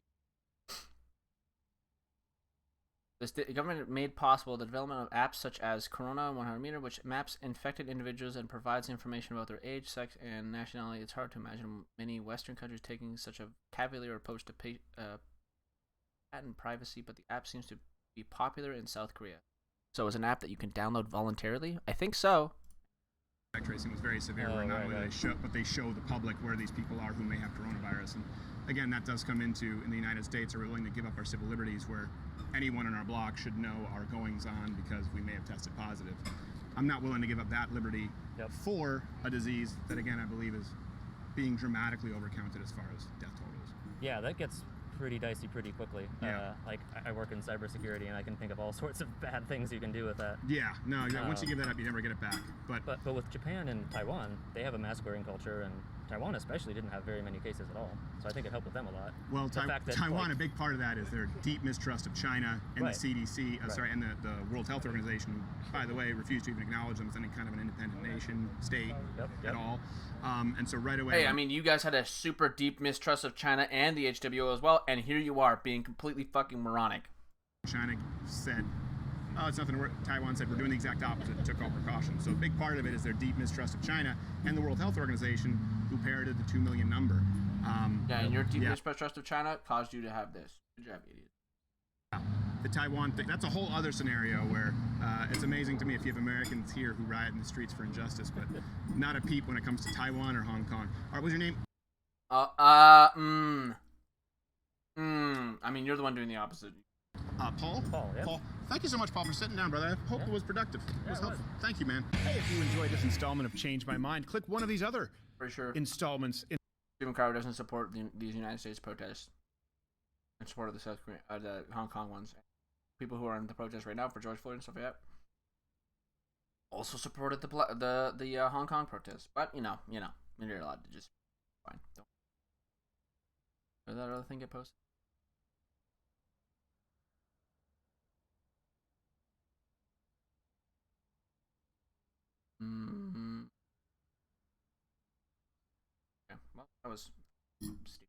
The government made possible the development of apps such as Corona 100 Meter, which maps infected individuals and provides information about their age, sex, and nationality. It's hard to imagine many Western countries taking such a cavalier approach to patent privacy, but the app seems to be popular in South Korea. So it's an app that you can download voluntarily? I think so. Tracing was very severe, where not only they show the public where these people are who may have coronavirus. And again, that does come into, in the United States, are we willing to give up our civil liberties where anyone on our block should know our goings on because we may have tested positive. I'm not willing to give up that liberty for a disease that, again, I believe is being dramatically overcounted as far as death totals. Yeah, that gets pretty dicey pretty quickly. Like I work in cybersecurity, and I can think of all sorts of bad things you can do with that. Yeah, no, once you give that up, you never get it back. But with Japan and Taiwan, they have a mask wearing culture, and Taiwan especially didn't have very many cases at all. So I think it helped with them a lot. Well, Taiwan, a big part of that is their deep mistrust of China and the CDC, and the World Health Organization, who, by the way, refused to even acknowledge them as any kind of an independent nation, state at all. And so right away... Hey, I mean, you guys had a super deep mistrust of China and the HWO as well, and here you are being completely fucking moronic. China said, oh, it's nothing to worry. Taiwan said, we're doing the exact opposite, took all precautions. So a big part of it is their deep mistrust of China and the World Health Organization, who parroted the 2 million number. And your deep mistrust of China caused you to have this. Good job, idiot. The Taiwan thing, that's a whole other scenario where it's amazing to me if you have Americans here who riot in the streets for injustice, but not a peep when it comes to Taiwan or Hong Kong. All right, what's your name? I mean, you're the one doing the opposite. Paul? Paul, yeah. Paul, thank you so much, Paul, for sitting down, brother. I hope it was productive. It was helpful. Thank you, man. Hey, if you enjoyed this installment of Change My Mind, click one of these other installments. Stephen Crowder doesn't support these United States protests. In support of the South Korean, the Hong Kong ones. People who are in the protest right now for George Floyd and stuff like that also supported the Hong Kong protests. But you know, you're allowed to just fine. Don't. Did that other thing get posted? Mm-hmm. Yeah, well, that was stupid.